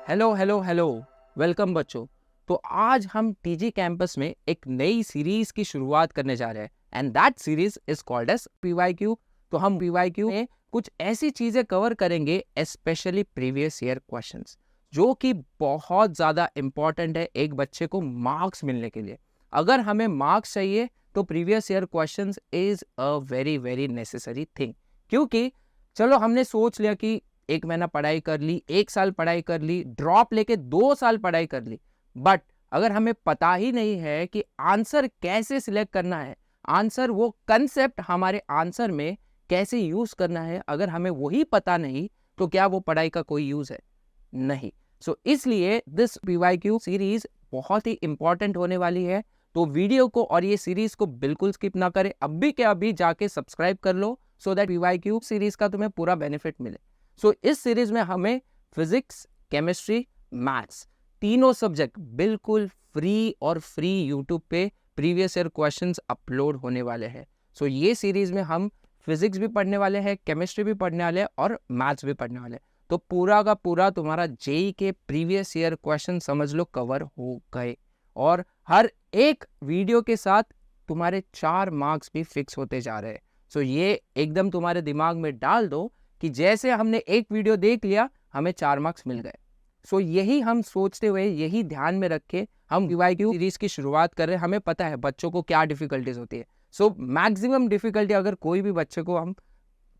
Hello hello hello, welcome बच्चों। तो आज हम टीजी कैंपस में एक नई सीरीज की शुरुआत करने जा रहे हैं and that series is called as PYQ. तो हम पीवाईक्यू में कुछ ऐसी चीजें कवर करेंगे, स्पेशली प्रीवियस ईयर क्वेश्चंस, जो कि बहुत ज्यादा इंपॉर्टेंट है एक बच्चे को मार्क्स मिलने के लिए। अगर हमें मार्क्स चाहिए तो previous year questions is a very very necessary thing. क्योंकि चलो हमने सोच लिया कि 1 महीना पढ़ाई कर ली, 1 साल पढ़ाई कर ली, ड्रॉप लेके 2 साल पढ़ाई कर ली, बट अगर हमें पता ही नहीं है कि आंसर कैसे सिलेक्ट करना है, आंसर वो कंसेप्ट हमारे आंसर में कैसे यूज करना है, अगर हमें वही पता नहीं तो क्या वो पढ़ाई का कोई यूज है? नहीं। सो इसलिए दिस पीवाईक्यू सीरीज बहुत ही इंपॉर्टेंट होने वाली है। तो वीडियो को और ये सीरीज को बिल्कुल स्किप ना करें, अभी के अभी जाके सब्सक्राइब कर लो सो दैट पीवाईक्यू सीरीज का तुम्हें पूरा बेनिफिट मिले। सो इस सीरीज में हमें फिजिक्स, केमिस्ट्री, मैथ्स तीनों सब्जेक्ट बिल्कुल फ्री और फ्री यूट्यूब पे प्रीवियस ईयर क्वेश्चंस अपलोड होने वाले हैं। सो ये सीरीज में हम फिजिक्स भी पढ़ने वाले हैं, केमिस्ट्री भी पढ़ने वाले हैं और मैथ्स भी पढ़ने वाले हैं। तो पूरा का पूरा तुम्हारा जेई के प्रीवियस ईयर क्वेश्चन समझ लो कवर हो गए, और हर एक वीडियो के साथ तुम्हारे 4 मार्क्स भी फिक्स होते जा रहे हैं। सो ये एकदम तुम्हारे दिमाग में डाल दो कि जैसे हमने एक वीडियो देख लिया हमें 4 मार्क्स मिल गए। सो यही हम सोचते हुए, यही ध्यान में रखे हम पीवाईक्यू सीरीज की शुरुआत कर रहे हैं। हमें पता है बच्चों को क्या डिफिकल्टीज होती है। सो मैक्सिमम डिफिकल्टी अगर कोई भी बच्चे को हम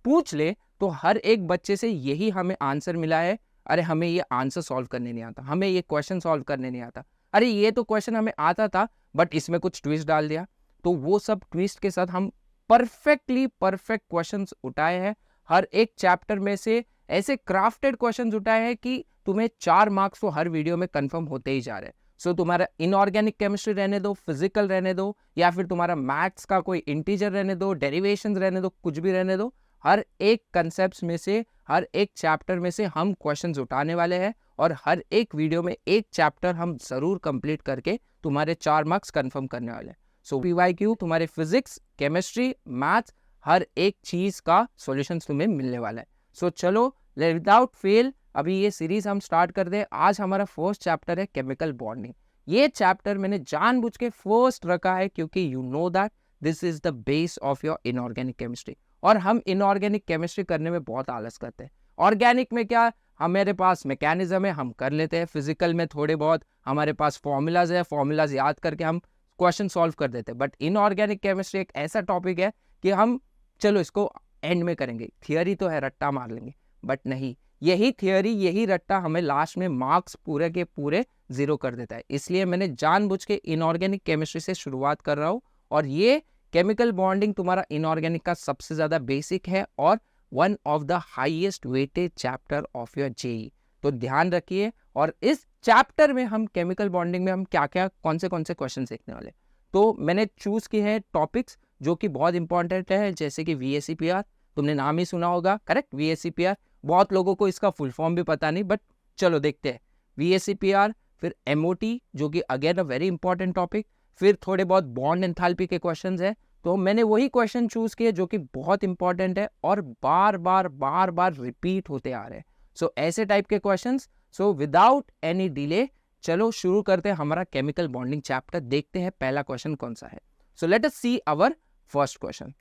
पूछ ले तो हर एक बच्चे से यही हमें आंसर मिला है, अरे हमें ये आंसर सॉल्व करने नहीं आता, हमें ये क्वेश्चन सॉल्व करने नहीं आता, अरे ये तो क्वेश्चन हमें आता था बट इसमें कुछ ट्विस्ट डाल दिया। तो वो सब ट्विस्ट के साथ हम परफेक्टली परफेक्ट क्वेश्चंस उठाए हैं। हर एक चैप्टर में से ऐसे क्राफ्टेड क्वेश्चंस उठाए हैं कि तुम्हें 4 मार्क्स तो हर वीडियो में कंफर्म होते ही जा रहे हैं। सो तुम्हारा इनऑर्गेनिक केमिस्ट्री रहने दो, फिजिकल रहने दो, या फिर तुम्हारा मैथ्स का कोई इंटीजर रहने दो, डेरिवेशंस रहने दो, कुछ भी रहने दो, हर एक कंसेप्ट में से, हर एक चैप्टर में से हम क्वेश्चंस उठाने वाले हैं और हर एक वीडियो में एक चैप्टर हम जरूर कंप्लीट करके तुम्हारे 4 मार्क्स कंफर्म करने वाले हैं। सो पीवाईक्यू तुम्हारे फिजिक्स, केमिस्ट्री, मैथ्स, हर एक चीज का सॉल्यूशन तुम्हें मिलने वाला है। सो चलो विदाउट फेल अभी ये सीरीज हम स्टार्ट कर दे। आज हमारा फर्स्ट चैप्टर है केमिकल बॉन्डिंग। ये चैप्टर मैंने जानबूझ के फर्स्ट रखा है क्योंकि you know that this is the base of your inorganic chemistry. और हम इनऑर्गेनिक केमिस्ट्री करने में बहुत आलस करते हैं। ऑर्गेनिक में क्या, हमारे पास मैकेनिज्म है, हम कर लेते हैं। फिजिकल में थोड़े बहुत हमारे पास फॉर्मूलाज है, फॉर्मूलाज याद करके हम क्वेश्चन सॉल्व कर देते हैं। बट इनऑर्गेनिक केमिस्ट्री एक ऐसा टॉपिक है कि हम चलो इसको एंड में करेंगे, थियरी तो है, रट्टा मार लेंगे, बट नहीं, यही थियरी, यही रट्टा हमें लास्ट में मार्क्स पूरे के पूरे 0 कर देता है। इसलिए मैंने जानबूझ के इनऑर्गेनिक केमिस्ट्री से शुरुआत कर रहा हूँ। और ये केमिकल बॉन्डिंग तुम्हारा इनऑर्गेनिक का सबसे ज्यादा बेसिक है और one of the highest weighted chapter of your JEE. तो ध्यान रखिए। और इस चैप्टर में हम केमिकल बॉन्डिंग में हम क्या क्या कौन से क्वेश्चन देखने वाले, तो मैंने चूज किए हैं टॉपिक्स जो कि बहुत इंपॉर्टेंट है, जैसे कि VSEPR, तुमने नाम ही सुना होगा, करेक्ट। VSEPR बहुत लोगों को इसका फुल फॉर्म भी पता नहीं, बट चलो देखते हैं। VSEPR, फिर MOT जो कि again a very important topic, फिर थोड़े बहुत बॉन्ड एंथैल्पी के क्वेश्चंस है। तो मैंने वही क्वेश्चन चूज किए जो कि बहुत इंपॉर्टेंट है और बार बार रिपीट होते आ रहे हैं। सो ऐसे टाइप के questions. So without any delay चलो शुरू करते हैं हमारा केमिकल बॉन्डिंग चैप्टर। देखते हैं पहला क्वेश्चन कौन सा है। So let us see our first question.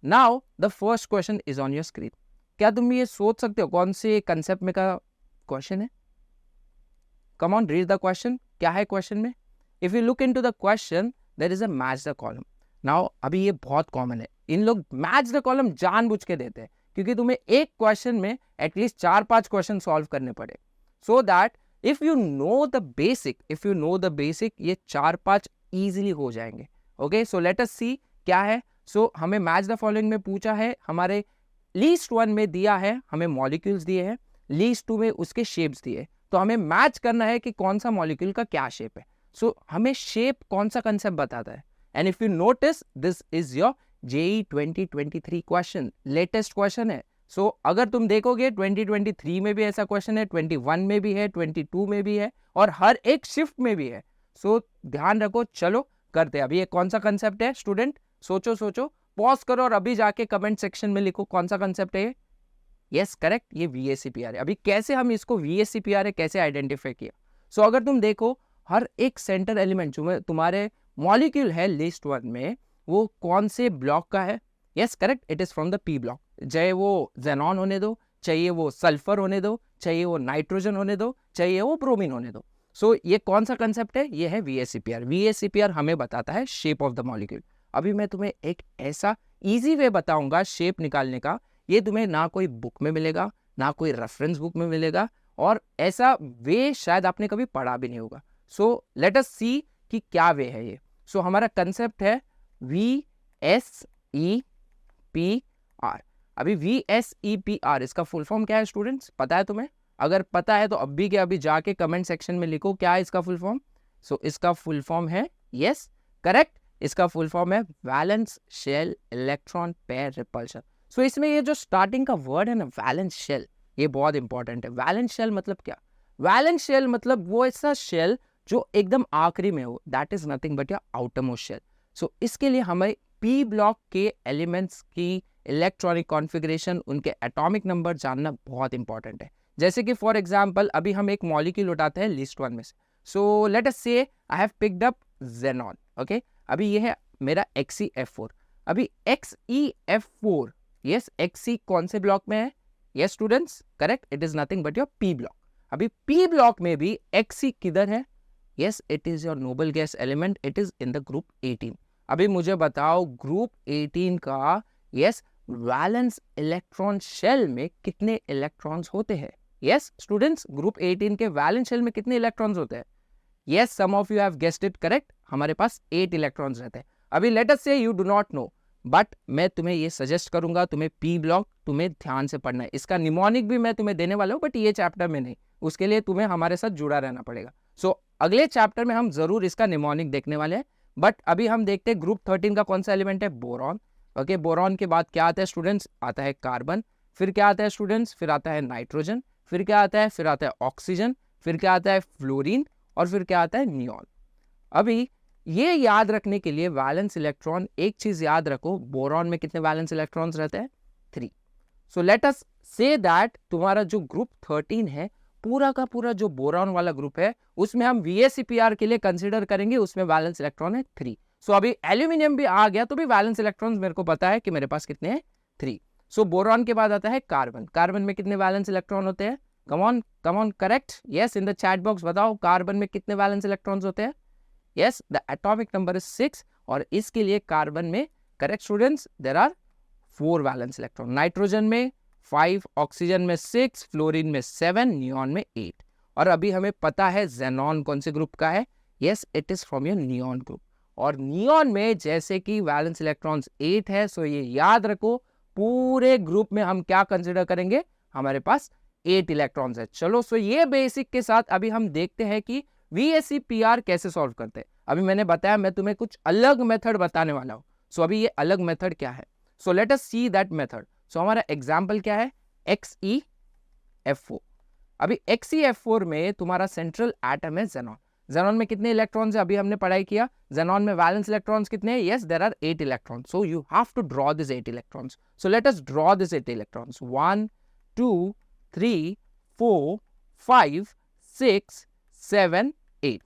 Now the first question is on your screen. क्या तुम ये सोच सकते हो कौन से कंसेप्ट में का क्वेश्चन है? Come on, read the question. क्या है क्वेश्चन में? If you look into the question, there is a match the column. Now अभी ये बहुत कॉमन है, इन लोग मैच द कॉलम जानबूझ के देते हैं क्योंकि तुम्हें एक क्वेश्चन में एटलीस्ट 4-5 क्वेश्चन सॉल्व करने पड़े, so that if you know the basic, ये 4-5 इजीली हो जाएंगे। ओके, सो लेट अस सी क्या है। सो हमें मैच द फॉलोइंग में पूछा है, हमारे लीस्ट 1 में दिया है, हमें मॉलिक्यूल्स दिए हैं, लीस्ट 2 में उसके शेप्स दिए, तो हमें मैच करना है कि कौन सा मॉलिक्यूल का क्या शेप है। सो हमें शेप कौन सा कंसेप्ट बताता है। And if you notice this is your JEE 2023 question, latest question है। सो अगर तुम देखोगे 2023 में भी ऐसा क्वेश्चन है, 21 में भी है, 22 में भी है और हर एक शिफ्ट में भी है। सो ध्यान रखो। चलो करते हैं। अभी ये कौन सा कंसेप्ट है स्टूडेंट? सोचो, पॉज करो और अभी जाके कमेंट सेक्शन में लिखो कौन सा कंसेप्ट है यस करेक्ट, ये VSEPR है। अभी कैसे हम इसको VSEPR है कैसे आइडेंटिफाई किया? सो अगर तुम देखो हर एक सेंटर एलिमेंट जो तुम्हारे मॉलिक्यूल है लिस्ट 1 में, वो कौन से ब्लॉक का है? Yes correct, it is from the P block. चाहे वो जेनॉन होने दो, चाहिए वो सल्फर होने दो, चाहिए वो नाइट्रोजन होने दो, चाहिए वो ब्रोमीन होने दो। सो ये कौन सा कंसेप्ट है? ये है VSEPR। VSEPR हमें बताता है शेप ऑफ द मॉलिक्यूल। अभी मैं तुम्हें एक ऐसा इजी वे बताऊंगा शेप निकालने का, ये तुम्हें ना कोई बुक में मिलेगा, ना कोई रेफरेंस बुक में मिलेगा, और ऐसा वे शायद आपने कभी पढ़ा भी नहीं होगा। सो लेट अस सी कि क्या वे है ये। सो हमारा कंसेप्ट है VSEPR। अभी VSEPR इसका फुल फॉर्म क्या है स्टूडेंट्स, पता है तुम्हें? अगर पता है तो अभी के अभी जाके कमेंट सेक्शन में लिखो क्या है इसका फुल फॉर्म। सो इसका फुल फॉर्म है, यस करेक्ट, इसका फुल फॉर्म है valence shell electron pair repulsion. So इसमें ये जो स्टार्टिंग का वर्ड है ना वैलेंस शेल, ये बहुत इंपॉर्टेंट है। वैलेंस शेल मतलब क्या? वैलेंस शेल मतलब वो ऐसा शेल जो एकदम आखिरी में हो, that is nothing but your outermost shell. So इसके लिए हमें P ब्लॉक के एलिमेंट्स की इलेक्ट्रॉनिक कॉन्फ़िगरेशन, उनके एटॉमिक नंबर जानना बहुत इंपॉर्टेंट है। जैसे कि फॉर एग्जांपल अभी हम एक मॉलिक्यूल उठाते हैं लिस्ट 1 में से। सो लेट अस से I have picked up xenon, okay. अभी ये है मेरा XeF4। अभी XeF4, यस Xe कौन से ब्लॉक में है? Yes students correct, it is nothing but your P block. अभी P ब्लॉक में भी Xe किधर है? Yes it is your noble gas element, it is in the group 18। अभी मुझे बताओ ग्रुप 18 का यस वैलेंस इलेक्ट्रॉन शेल में कितने इलेक्ट्रॉन्स होते हैं? यस स्टूडेंट्स, ग्रुप 18 के वैलेंस शेल में कितने इलेक्ट्रॉन्स होते हैं? Yes some of you have guessed it correct, हमारे पास 8 इलेक्ट्रॉन्स रहते हैं। अभी लेट अस से you do not know, but मैं तुम्हें ये सजेस्ट करूंगा, तुम्हें P ब्लॉक तुम्हें ध्यान से पढ़ना है। इसका निमोनिक भी मैं तुम्हें देने वाला हूँ, बट ये चैप्टर में नहीं, उसके लिए तुम्हें हमारे साथ जुड़ा रहना पड़ेगा। सो अगले चैप्टर में हम जरूर इसका निमोनिक देखने वाले हैं। बट अभी हम देखते हैं ग्रुप 13 का कौन सा एलिमेंट है? बोरॉन। ओके, बोरॉन के बाद क्या आता है स्टूडेंट्स? आता है कार्बन। फिर क्या आता है स्टूडेंट्स? फिर आता है नाइट्रोजन। फिर क्या आता है? फिर आता है ऑक्सीजन। फिर क्या आता है? फ्लोरीन। और फिर क्या आता है? नियॉन। अभी ये याद रखने के लिए वैलेंस इलेक्ट्रॉन, एक चीज याद रखो, बोरॉन में कितने वैलेंस इलेक्ट्रॉन्स रहते हैं? 3। सो लेट अस से दैट तुम्हारा जो ग्रुप 13 है, पूरा का पूरा जो बोरॉन वाला ग्रुप है, उसमें हम VSEPR के लिए कंसीडर करेंगे, उसमें वैलेंस इलेक्ट्रॉन है 3। सो अभी एल्यूमिनियम भी आ गया तो भी वैलेंस इलेक्ट्रॉन्स मेरे को पता है कि मेरे पास कितने हैं? 3। सो बोरॉन के बाद आता है कार्बन। कार्बन में कितने वैलेंस इलेक्ट्रॉन होते हैं? Come on correct, yes in the chat box बताओ कार्बन में कितने वैलेंस इलेक्ट्रॉन्स होते हैं? Yes the atomic number is 6, और इसके लिए कार्बन में correct students there are 4 valence electron. Nitrogen में 5, ऑक्सीजन में 6, फ्लोरीन में 7, नियॉन में 8। और अभी हमें पता है जेनॉन कौन से ग्रुप का है? Yes it is from your neon group. और नियॉन में जैसे कि वैलेंस इलेक्ट्रॉन्स 8 है, सो ये याद रखो पूरे ग्रुप में हम क्या कंसिडर करेंगे? हमारे पास 8 इलेक्ट्रॉन्स है। चलो सो ये बेसिक के साथ अभी हम देखते हैं कि VSEPR कैसे सॉल्व करते हैं। अभी मैंने बताया मैं तुम्हें कुछ अलग मेथड बताने वाला हूं। सो अभी ये अलग मेथड क्या है? So let us see that method. So हमारा एग्जाम्पल क्या है? XeF4। अभी XeF4 में तुम्हारा सेंट्रल एटम है जेनॉन। जेनॉन में कितने इलेक्ट्रॉन्स है? अभी हमने पढ़ाई किया जेनॉन में वैलेंस इलेक्ट्रॉन्स कितने हैं? Yes there are 8 electrons. So you have to draw this 8 electrons. So let us draw this 8 electrons. 1 2 3 4 5 6 7 8।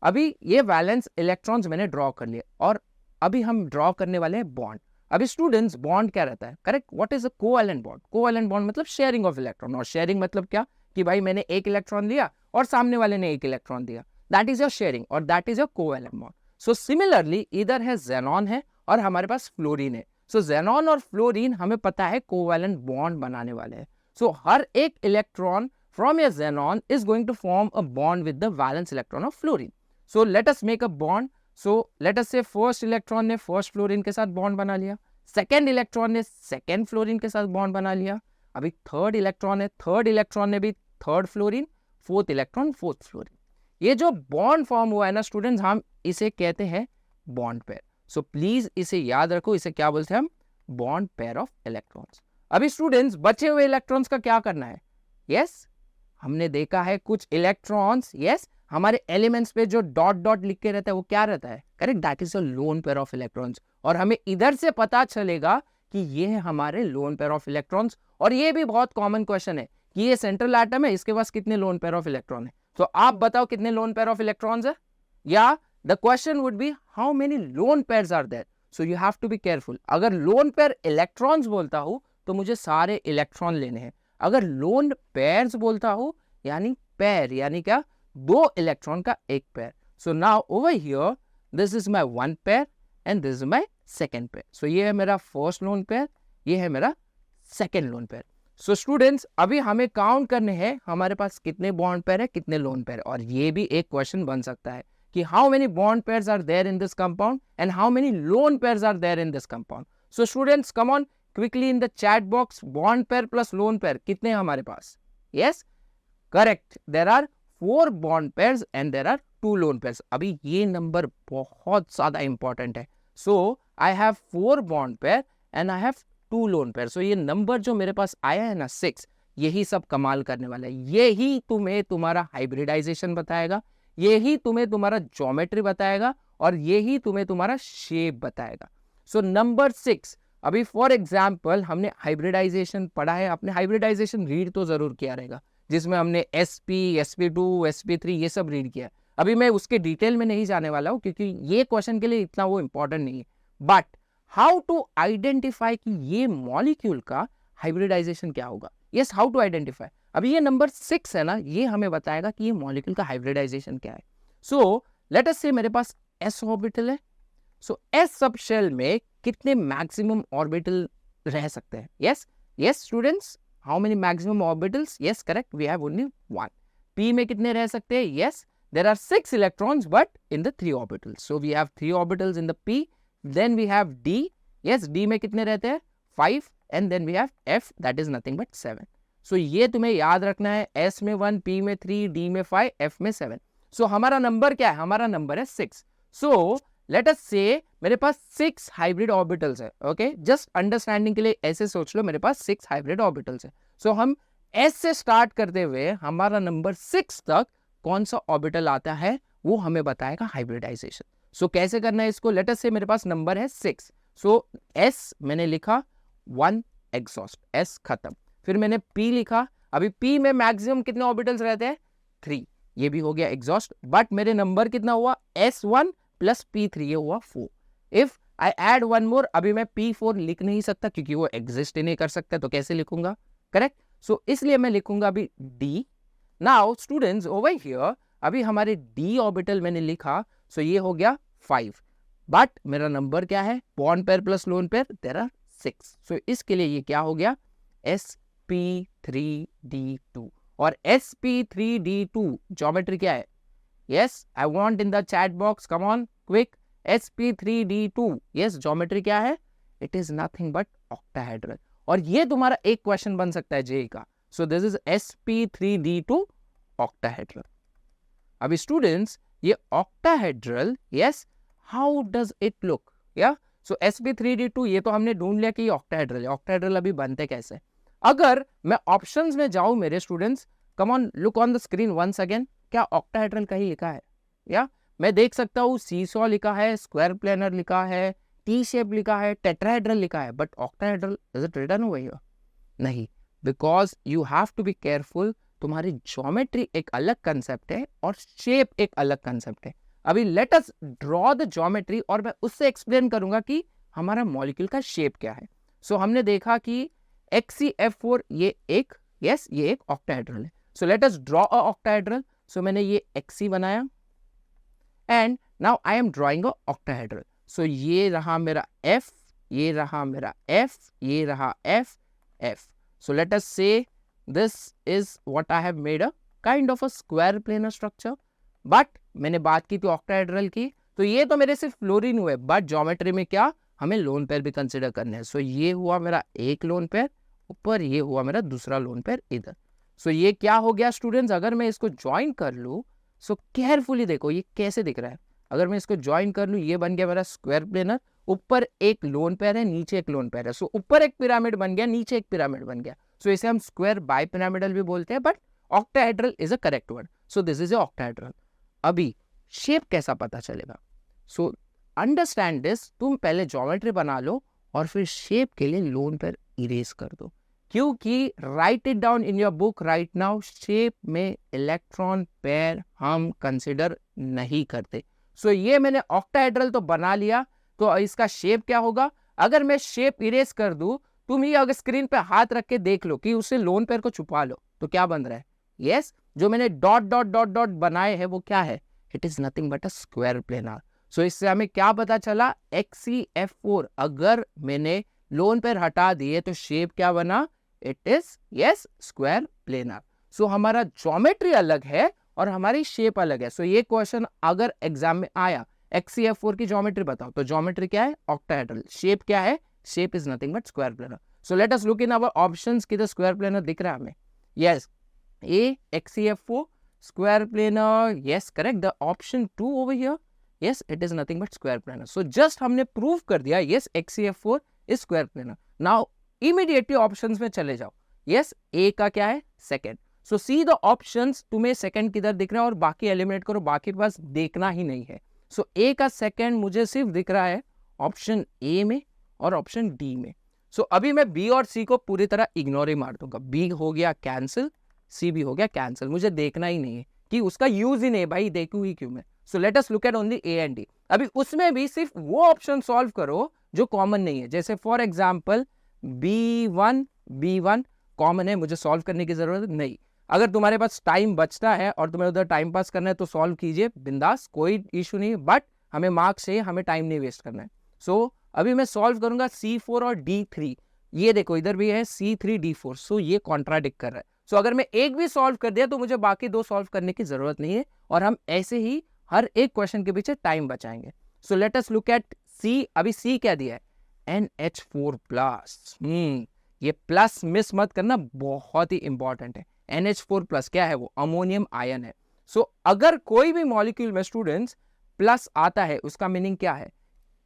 अभी ये वैलेंस इलेक्ट्रॉन्स मैंने ड्रॉ कर लिए, और अभी हम ड्रॉ करने वाले हैं बॉन्ड। अभी स्टूडेंट्स बॉन्ड क्या रहता है? Correct, what is a covalent bond? Covalent bond मतलब शेयरिंग ऑफ इलेक्ट्रॉन। और शेयरिंग मतलब क्या? कि भाई मैंने एक इलेक्ट्रॉन लिया और सामने वाले ने एक इलेक्ट्रॉन दिया, दैट इज योर शेयरिंग, और that is your covalent bond. So similarly इधर है जेनॉन है और हमारे पास फ्लोरीन है। सो जेनॉन और फ्लोरीन हमें पता है कोवैलेंट बॉन्ड बनाने वाले हैं। सो हर एक electron from your xenon is going to form a bond with the valence electron of fluorine. So let us make a bond. So let us say first electron ने first fluorine के साथ bond बना लिया, second electron ने second fluorine के साथ bond बना लिया, अभी third electron ने भी third fluorine, fourth electron fourth fluorine। ये जो bond form हुआ है ना स्टूडेंट्स, हम इसे कहते हैं bond pair। So प्लीज इसे याद रखो, इसे क्या बोलते हैं हम? bond pair of electrons। अभी स्टूडेंट्स बचे हुए इलेक्ट्रॉन्स का क्या करना है? यस हमने देखा है कुछ इलेक्ट्रॉन्स, यस हमारे एलिमेंट्स पे जो डॉट डॉट लिख के रहता है वो क्या रहता है? Correct, that is a lone pair of electrons. और हमें इधर से पता चलेगा कि ये है हमारे लोन पेयर ऑफ इलेक्ट्रॉन्स। और ये भी बहुत कॉमन क्वेश्चन है कि ये सेंट्रल एटम है, इसके पास कितने लोन पेयर ऑफ इलेक्ट्रॉन है। तो आप बताओ कितने लोन पेयर ऑफ इलेक्ट्रॉन्स है, या the question would be how many lone pairs are there. So you have to be careful. अगर लोन पेयर इलेक्ट्रॉन्स बोलता हूं तो मुझे सारे इलेक्ट्रॉन लेने हैं। अगर लोन पेयर्स बोलता हूं यानी पेयर यानी क्या, 2 इलेक्ट्रॉन का एक pair. So now over here this is my 1 pair and this is my second pair. So ये है मेरा फर्स्ट लोन पेयर, ये है मेरा second lone pair. So students अभी हमें काउंट करने हैं हमारे पास कितने बॉन्ड पेयर है, कितने लोन पेयर। और ये भी एक क्वेश्चन बन सकता है कि how many bond pairs are there in this compound and how many lone pairs are there in this compound. So students come on quickly in the chat box, bond pair plus lone pair कितने हैं हमारे पास। Yes correct, there are 4 bond pairs and there are 2 lone pairs. अभी ये number बहुत ज्यादा important है। So I have 4 bond pair and I have 2 loan pair. So ये नंबर जो मेरे पास आया है ना 6, यही सब कमाल करने वाला है। यही तुम्हें तुम्हारा हाइब्रिडाइजेशन बताएगा, यही तुम्हें तुम्हारा ज्योमेट्री बताएगा और यही तुम्हें तुम्हारा शेप बताएगा। सो नंबर 6, अभी फॉर एग्जाम्पल हमने हाइब्रिडाइजेशन पढ़ा है, आपने हाइब्रिडाइजेशन रीड तो जरूर किया रहेगा, जिसमें हमने sp, sp2, sp3 ये सब रीड किया। अभी मैं उसके डिटेल में नहीं जाने वाला हूं क्योंकि ये क्वेश्चन के लिए इतना वो इंपॉर्टेंट नहीं है। बट हाउ टू आइडेंटिफाई कि ये मॉलिक्यूल का हाइब्रिडाइजेशन क्या होगा। Yes, how to identify. अभी ये नंबर 6 है ना, ये हमें बताएगा कि ये मॉलिक्यूल का हाइब्रिडाइजेशन क्या है। सो लेट अस से मेरे पास s ऑर्बिटल है। सो s सब शेल में कितने मैक्सिमम ऑर्बिटल रह सकते हैं। Yes yes students, how many maximum orbitals. Yes correct, we have only 1। p में कितने रह सकते हैं। Yes there are 6 electrons but in the 3 orbitals. So we have 3 orbitals in the p, then we have d. Yes, d में कितने रहते हैं 5 and then we have f that is nothing but 7. So ये तुम्हें याद रखना है, s में 1, p में 3, d में 5, f में 7. So हमारा नंबर क्या है, हमारा नंबर है 6. So let us say मेरे पास 6 हाइब्रिड ऑर्बिटल्स है। ओके, जस्ट अंडरस्टैंडिंग के लिए ऐसे सोच लो, मेरे पास 6 हाइब्रिड ऑर्बिटल्स है। सो हम s से स्टार्ट करते हुए हमारा नंबर 6 तक कौन सा ऑर्बिटल आता है वो हमें बताएगा हाइब्रिडाइजेशन। सो कैसे करना है इसको, लेट अस से मेरे पास नंबर है 6। सो s मैंने लिखा 1 एग्जॉस्ट, s खत्म। फिर मैंने p लिखा, अभी p में मैक्सिमम कितने ऑर्बिटल्स रहते हैं 3, ये भी हो गया एग्जॉस्ट। बट मेरे नंबर कितना हुआ s1 प्लस p3, ये हुआ 4। इफ आई एड 1 मोर, अभी मैं p4 लिख नहीं सकता क्योंकि वो एग्जिस्ट ही नहीं कर सकता, तो कैसे लिखूंगा, करेक्ट। सो इसलिए मैं लिखूंगा अभी d। Now students over here अभी हमारे d ऑर्बिटल मैंने लिखा, सो ये हो गया 5। बट मेरा नंबर क्या है, bond pair plus lone pair, there are 6। So इसके लिए ये क्या हो गया sp3d2। और sp3d2 ज्योमेट्री क्या है। Yes, I want in the chat box, come on quick, sp3d2 yes geometry क्या है, it is nothing but octahedral. और ये तुम्हारा एक क्वेश्चन बन सकता है जेई का। सो दिस इज sp3d2 ऑक्टाहेड्रल। अभी स्टूडेंट्स ये octahedral, yes how does it look, या सो sp3d2 ये तो हमने ढूंढ लिया कि ऑक्टाहेड्रल है। ऑक्टाहेड्रल अभी बनते कैसे, अगर मैं ऑप्शंस में जाऊं मेरे students, come on look on the screen once again, क्या ऑक्टाहेड्रल कहीं लिखा है, या मैं देख सकता हूँ सीसॉ लिखा है, स्क्वायर प्लेनर लिखा है, टी शेप लिखा है, टेट्राहेड्रल लिखा है, but octahedral is it written over here, नहीं, because you have to be careful. तुम्हारी ज्योमेट्री एक अलग कंसेप्ट है और शेप एक अलग कंसेप्ट है। अभी late us draw the geometry और मैं उससे एक्सप्लेन करूंगा कि हमारा मॉलिक्यूल का शेप क्या है। सो हमने देखा कि XeF4 ये एक, यस ये एक ऑक्टाहेड्रल है। So let us draw a octahedral. So मैंने ये Xe बनाया and now I am drawing a octahedral. So ये रहा मेरा F, ये रहा मेरा F, ये रहा F, F। So let us say this is what I have made a kind of a square planar structure. But मैंने बात की थी ऑक्टाहेड्रल की, तो ये तो मेरे सिर्फ फ्लोरीन हुए, बट ज्योमेट्री में क्या हमें लोन पेयर भी कंसिडर करने हैं। सो ये हुआ मेरा एक लोन पेयर ऊपर, ये हुआ मेरा दूसरा लोन पेयर इधर। सो ये क्या हो गया स्टूडेंट्स, अगर मैं इसको ज्वाइन कर लूँ, सो केयरफुली देखो ये कैसे दिख रहा है। अगर मैं इसको ज्वाइन कर लूँ, ये बन गया मेरा स्क्वायर प्लेनर, ऊपर एक लोन पेयर है, नीचे एक लोन पेयर है। सो ऊपर एक पिरामिड बन गया, नीचे एक पिरामिड बन गया। सो इसे हम स्क्वायर बाइपिरामिडल भी बोलते हैं, but octahedral is a correct word. So this is a octahedral. अभी शेप कैसा पता चलेगा, सो अंडरस्टैंड दिस, तुम पहले ज्योमेट्री बना लो और फिर शेप के लिए लोन पेयर इरेज कर दो, क्योंकि right it down in your book right now, shape में इलेक्ट्रॉन पेयर हम कंसिडर नहीं करते। सो ये मैंने ऑक्टाहेड्रल तो बना लिया, तो इसका शेप क्या होगा? अगर मैं शेप इरेज कर दूं, तुम ही अगर स्क्रीन पे हाथ रख के देख लो कि उससे लोन पेयर को छुपा लो, तो क्या बन रहा है? यस, जो मैंने डॉट डॉट डॉट डॉट बनाए हैं वो क्या है? It is nothing but a square planar. So इससे हमें क्या पता चला? XeF4 अगर मैंने लोन पेयर हटा दिए तो शेप क्या बना? It is yes square planar. So हमारा ज्योमेट्री अलग है और हमारी शेप अलग है। सो ये क्वेश्चन अगर एग्जाम में आया, XeF4 की ज्योमेट्री बताओ, तो ज्योमेट्री क्या है? ऑक्टाहेड्रल। शेप क्या है? Shape is nothing but square planar. So let us look in our options की द स्क्वायर प्लेनर दिख रहा है हमें। Yes, A XeF4 square planar, yes correct. The option 2 over here, yes it is nothing but square planar. So just हमने prove कर दिया yes XeF4 is square planar. Now immediately options में चले जाओ। yes A का क्या है? second. So see the options, तुम्हें second किधर दिख रहा है और बाकी eliminate करो, बाकी के पास देखना ही नहीं है। So A का second मुझे सिर्फ दिख रहा है ऑप्शन A में और ऑप्शन D में। So अभी मैं B और C को पूरी तरह इग्नोर ही मार दूंगा। B हो गया कैंसिल, सी भी हो गया कैंसिल, मुझे देखना ही नहीं है कि उसका यूज ही नहीं, भाई देखूं ही क्यों मैं। सो let us look eight only A and D. अभी उसमें भी सिर्फ वो ऑप्शन सॉल्व करो जो कॉमन नहीं है। जैसे फॉर एग्जांपल B1 कॉमन है, मुझे सॉल्व करने की जरूरत नहीं। अगर तुम्हारे पास टाइम बचता है और तुम्हें उधर टाइम पास करना है तो सॉल्व कीजिए बिंदास, कोई इशू नहीं, बट हमें मार्क्स चाहिए, हमें टाइम नहीं वेस्ट करना है। सो अभी मैं सॉल्व करूंगा C4 और D3। ये देखो इधर भी है C3 D4, सो ये कॉन्ट्राडिक्ट कर रहा है। सो अगर मैं एक भी सॉल्व कर दिया तो मुझे बाकी दो सॉल्व करने की जरूरत नहीं है और हम ऐसे ही हर एक क्वेश्चन के पीछे टाइम बचाएंगे। So let us look at C. अभी सी क्या दिया है? NH4+। ये प्लस मिस मत करना, बहुत ही इंपॉर्टेंट है। NH4+ क्या है? वो अमोनियम आयन है। सो अगर कोई भी मॉलिक्यूल में स्टूडेंट्स प्लस आता है, उसका मीनिंग क्या है?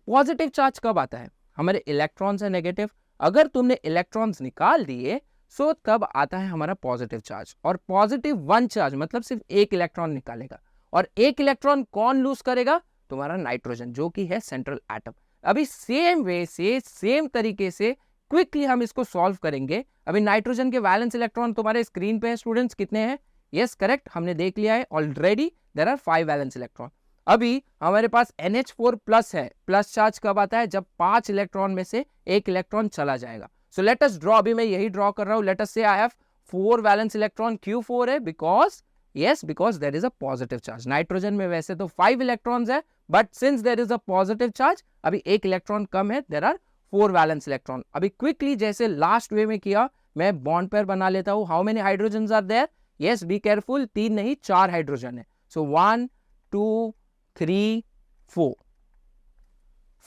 पॉजिटिव चार्ज कब आता है? हमारे इलेक्ट्रॉन्स है नेगेटिव। अगर तुमने इलेक्ट्रॉन्स निकाल दिए सो तब आता है हमारा पॉजिटिव चार्ज, और +1 चार्ज मतलब सिर्फ एक इलेक्ट्रॉन निकालेगा, और एक इलेक्ट्रॉन कौन लूज करेगा? तुम्हारा नाइट्रोजन, जो कि है सेंट्रल एटम। अभी सेम वे से, सेम तरीके से क्विकली हम इसको सॉल्व करेंगे। अभी नाइट्रोजन के वैलेंस इलेक्ट्रॉन तुम्हारे स्क्रीन पे है स्टूडेंट्स, कितने हैं? यस करेक्ट, हमने देख लिया है already, there are 5 valence electron. अभी हमारे पास NH4+ है। प्लस चार्ज कब आता है? जब 5 इलेक्ट्रॉन में से एक इलेक्ट्रॉन चला जाएगा। सो लेट अस ड्रॉ, अभी मैं यही ड्रॉ कर रहा हूं। लेट अस से आई हैव 4 वैलेंस इलेक्ट्रॉन, क्यों 4 है? Because there is a positive charge. Nitrogen में वैसे तो 5 इलेक्ट्रॉन्स है, but since there is a positive charge, अभी एक इलेक्ट्रॉन कम है, देयर आर 4 वैलेंस इलेक्ट्रॉन। अभी क्विकली जैसे लास्ट वे में किया, मैं बॉन्ड पेयर बना लेता हूं। How many hydrogen are there? Yes be careful, 3 नहीं 4 हाइड्रोजन है। So 1 2 3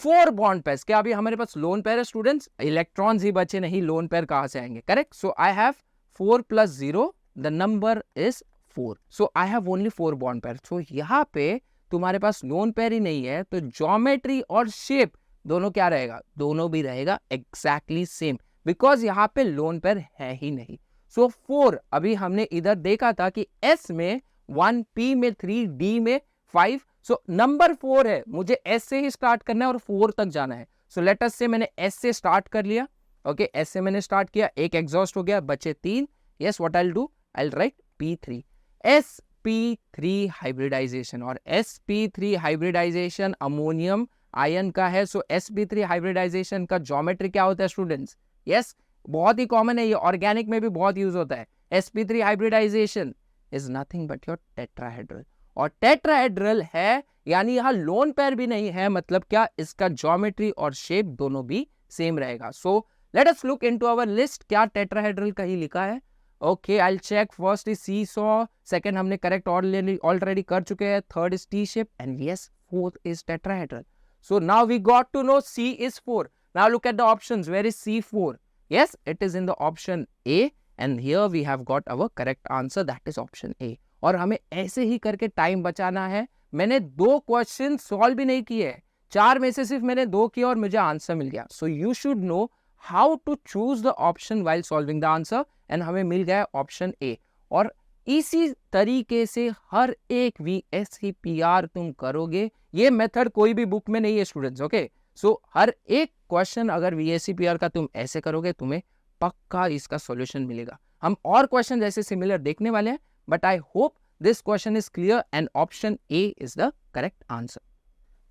4 bond pairs. क्या अभी हमारे पास लोन पेयर है स्टूडेंट्स? इलेक्ट्रॉन्स ही बचे नहीं, लोन पेयर कहां से आएंगे? Correct. So I have 4 + 0, the number is 4। So I have only 4 bond pair. So यहाँ पे तुम्हारे पास लोन पेयर ही नहीं है, तो ज्योमेट्री और शेप दोनों क्या रहेगा? दोनों भी रहेगा एग्जैक्टली सेम, बिकॉज यहाँ पे लोन पेयर है ही नहीं। सो 4, अभी हमने इधर देखा था कि S में 1, P में 3, D में 5। सो नंबर 4 है, मुझे S से ही स्टार्ट करना है और 4 तक जाना है। सो लेट अस से मैंने S से स्टार्ट कर लिया। ओके, S से मैंने स्टार्ट किया, एक एग्जॉस्ट हो गया, बचे 3। Yes, what I will do? I will write P3। sp3 hybridization, और sp3 हाइब्रिडाइजेशन अमोनियम आयन का है। सो sp3 हाइब्रिडाइजेशन का ज्योमेट्री क्या होता है स्टूडेंट्स? यस, बहुत ही कॉमन है, ये ऑर्गेनिक में भी बहुत यूज होता है। sp3 hybridization is nothing but your tetrahedral, और टेट्राहेड्रल है यानी यहां लोन पेयर भी नहीं है, मतलब क्या? इसका ज्योमेट्री और शेप दोनों भी सेम रहेगा। So let us look into our list, क्या टेट्राहेड्रल कहीं लिखा है? Okay, I will check. First is seesaw, second हमने करेक्ट ऑलरेडी कर चुके हैं, third is T shape, and yes fourth is tetrahedral. So now we got to know C is 4. Now look at the options. Where is C4? Yes, it is in the option A, and here we have got our correct answer, that is option A. और हमें ऐसे ही करके time बचाना है। मैंने 2 question solve भी नहीं किए, 4 में से सिर्फ मैंने 2 किया और मुझे आंसर मिल गया। So you should know how to choose the option while solving the answer, and हमें मिल गया ऑप्शन ए। और इसी तरीके से हर एक VSCPR तुम करोगे। ये मेथड कोई भी बुक में नहीं है स्टूडेंट्स। ओके, सो हर एक क्वेश्चन अगर VSEPR का तुम ऐसे करोगे तुम्हें पक्का इसका सॉल्यूशन मिलेगा। हम और क्वेश्चन ऐसे सिमिलर देखने वाले हैं, but I hope this question is clear and option A is the correct answer.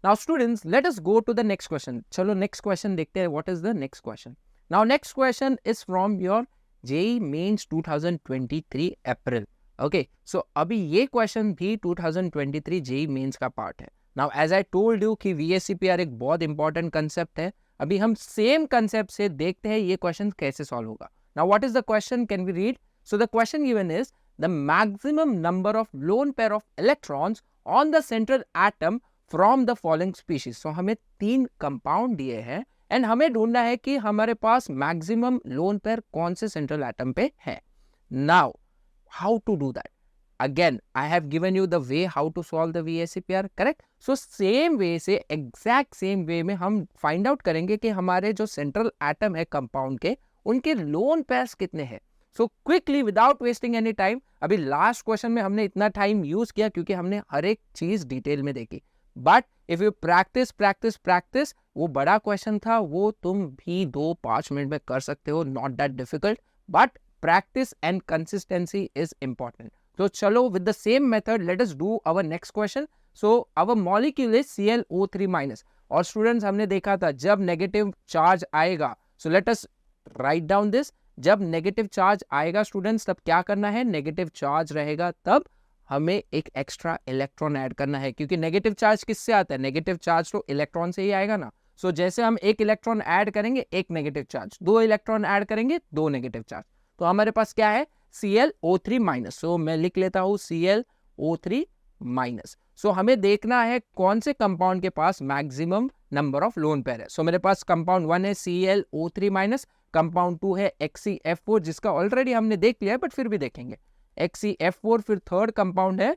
Now students, let us go to the next question. चलो next question देखते हैं. What is the next question? Now next question is from your JEE Mains 2023 April. Okay, so अभी ये question भी 2023 JEE Mains का part है. Now as I told you कि VSEPR एक बहुत important concept है. अभी हम same concept से देखते हैं ये question कैसे solve होगा. Now what is the question? Can we read? So the question given is the maximum number of lone pair of electrons on the central atom from the following species. So हमें 3 compound दिए हैं and हमें ढूंढना है कि हमारे पास maximum lone pair कौन से सेंट्रल एटम पे है. Now how to do that? Again I have given you the way how to solve the VSEPR, correct? So same way से, एग्जैक्ट सेम वे में हम फाइंड आउट करेंगे कि हमारे जो सेंट्रल एटम है कंपाउंड के, उनके लोन पेयर्स कितने हैं. So quickly without wasting any time, अभी लास्ट क्वेश्चन में हमने इतना टाइम यूज किया क्योंकि हमने हर एक चीज डिटेल में देखी. But if you practice practice practice, वो बड़ा क्वेश्चन था, वो तुम भी 2-5 मिनट में कर सकते हो. Not that difficult, but practice and consistency is important. तो चलो with the same method let us do our next question. So our molecule is ClO3-. और स्टूडेंट्स हमने देखा था जब नेगेटिव चार्ज आएगा, सो let us write down this. जब negative charge आएगा स्टूडेंट्स, तब क्या करना है? नेगेटिव चार्ज रहेगा तब हमें एक एक्स्ट्रा इलेक्ट्रॉन ऐड करना है, क्योंकि नेगेटिव चार्ज किससे आता है? नेगेटिव चार्ज तो इलेक्ट्रॉन से ही आएगा ना. सो जैसे हम एक इलेक्ट्रॉन ऐड करेंगे, एक नेगेटिव चार्ज, 2 इलेक्ट्रॉन ऐड करेंगे, 2 नेगेटिव चार्ज. तो हमारे पास क्या है? ClO3-. सो मैं लिख लेता हूं ClO3-. सो हमें देखना है कौन से कंपाउंड के पास maximum number of lone pair है. सो मेरे पास कंपाउंड 1 है ClO3-. कंपाउंड 2 है XeF4, जिसका ऑलरेडी हमने देख लिया है बट फिर भी देखेंगे. XeF4, फिर थर्ड कंपाउंड है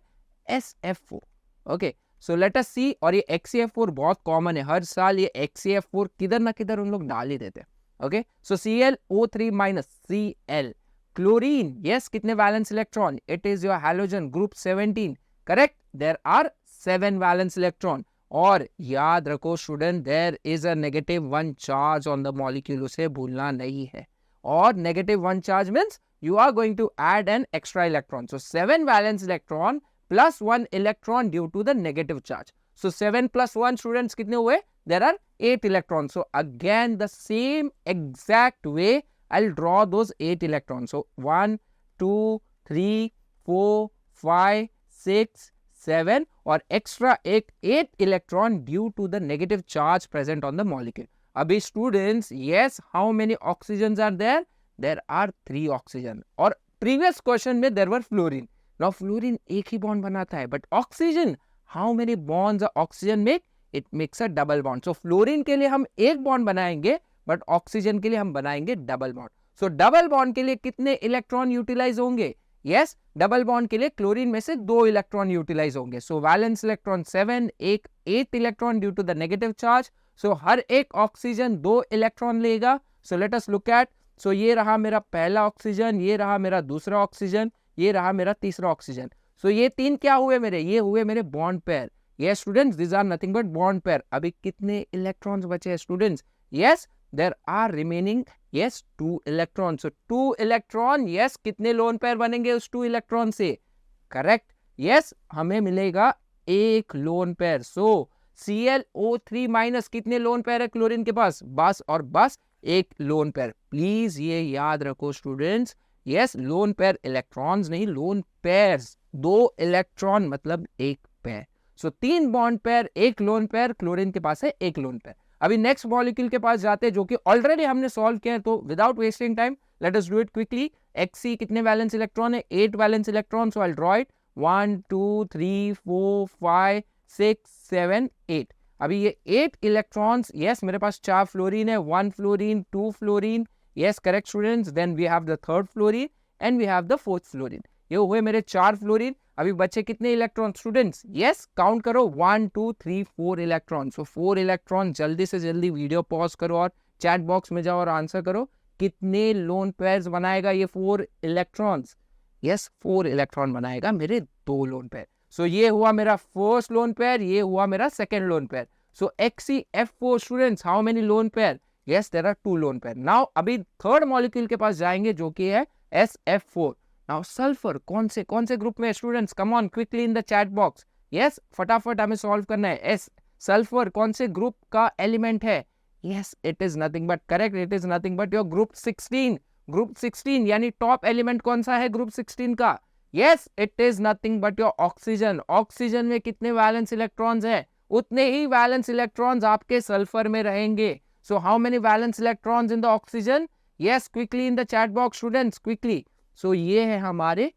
SF4. Okay, so let us see. और ये XeF4 बहुत कॉमन है, हर साल ये XeF4 किधर ना किधर उन लोग डाल ही देते हैं. Okay, so ClO3-. Cl chlorine, yes, कितने valence electron? It is your halogen group 17, correct? There are 7 valence electron. और याद रखो student, there is a -1 charge on the molecule, उसे भूलना नहीं है. और -1 charge means you are going to add an extra electron. So 7 valence electron plus 1 electron due to the negative charge. So 7 plus 1 students कितने हुए? There are 8 electrons. So again the same exact way I'll draw those 8 electrons. So 1, 2, 3, 4, 5, 6, 7 और extra 8 electron due to the negative charge present on the molecule. अभी students, yes, how many oxygens are there? There are 3 oxygen. और previous question में there were fluorine. Now fluorine एक ही bond बनाता है, but oxygen, how many bonds oxygen make? It makes a double bond. So fluorine के लिए हम एक bond बनाएंगे, but oxygen के लिए हम बनाएंगे double bond. So double bond के लिए कितने इलेक्ट्रॉन यूटिलाइज होंगे? Yes, double bond के लिए क्लोरीन में से 2 इलेक्ट्रॉन यूटिलाइज होंगे. So valence इलेक्ट्रॉन 7, एक 8 electron due to the negative charge. So हर एक ऑक्सीजन 2 इलेक्ट्रॉन लेगा. So let us look at. So ये रहा मेरा पहला ऑक्सीजन, ये रहा मेरा दूसरा ऑक्सीजन, ये रहा मेरा तीसरा ऑक्सीजन. So ये 3 क्या हुए मेरे? ये हुए मेरे bond pair. Yes students, these are nothing but bond pair. अभी कितने इलेक्ट्रॉन्स बचे हैं students? Yes, there are remaining, yes, 2 electrons. So 2 electron, yes, कितने लोन पेयर बनेंगे उस 2 इलेक्ट्रॉन से? करेक्ट, yes, हमें मिलेगा एक लोन पेयर. So ClO3- कितने लोन पेयर है क्लोरीन के पास? बस और बस एक लोन पेयर. प्लीज ये याद रखो students. Yes, loan pair electrons नहीं, लोन पेयर्स. 2 इलेक्ट्रॉन मतलब एक पेयर. सो 3 बॉन्ड पेयर, एक लोन पेयर. क्लोरीन के पास है एक लोन पेयर. अभी नेक्स्ट मॉलिक्यूल के पास जाते हैं जो कि ऑलरेडी हमने सॉल्व किया है. तो without wasting time late us do it quickly. Xe कितने वैलेंस इलेक्ट्रॉन है? 8 valence electron. So I will draw it. 1 2 3 4 5 6 7 8. अभी ये 8 इलेक्ट्रॉन्स, यस, मेरे पास 4 फ्लोरीन है. 1 fluorine, 2 fluorine, yes, correct students. Then we have the 3rd fluorine and we have the 4th fluorine. ये हुए मेरे 4 fluorine. अभी बचे कितने इलेक्ट्रॉन स्टूडेंट्स? यस, काउंट करो. 1 2 3 4 इलेक्ट्रॉन. सो 4 इलेक्ट्रॉन. जल्दी से जल्दी वीडियो पॉज करो और चैट बॉक्स में जाओ और आंसर करो. कितने लोन पेयर्स बनाएगा ये 4 इलेक्ट्रॉन्स? यस, 4 इलेक्ट्रॉन बनाएगा मेरे 2 लोन पेयर. सो ये हुआ मेरा फर्स्ट लोन पेयर, ये हुआ मेरा second lone pair. So HCF4 students, how many lone pair? Yes, there are 2 lone pair. Now अभी थर्ड मॉलिक्यूल के पास जाएंगे जो कि है SF4. Now सल्फर कौन से ग्रुप में students? Come on quickly in the chat box. Yes, फटाफट हमें सॉल्व करना है. एस सल्फर कौन से ग्रुप का एलिमेंट है? Yes, it is nothing but correct, it is nothing but your group 16. Group 16 यानी टॉप एलिमेंट कौन सा है ग्रुप 16 का? Yes, it is nothing but your oxygen. Oxygen में कितने वैलेंस इलेक्ट्रॉन्स हैं? उतने ही वैलेंस इलेक्ट्रॉन्स आपके सल्फर में रहेंगे. So how many valence electrons in the oxygen? Yes, quickly in the chat box students, quickly. So ये है हमारे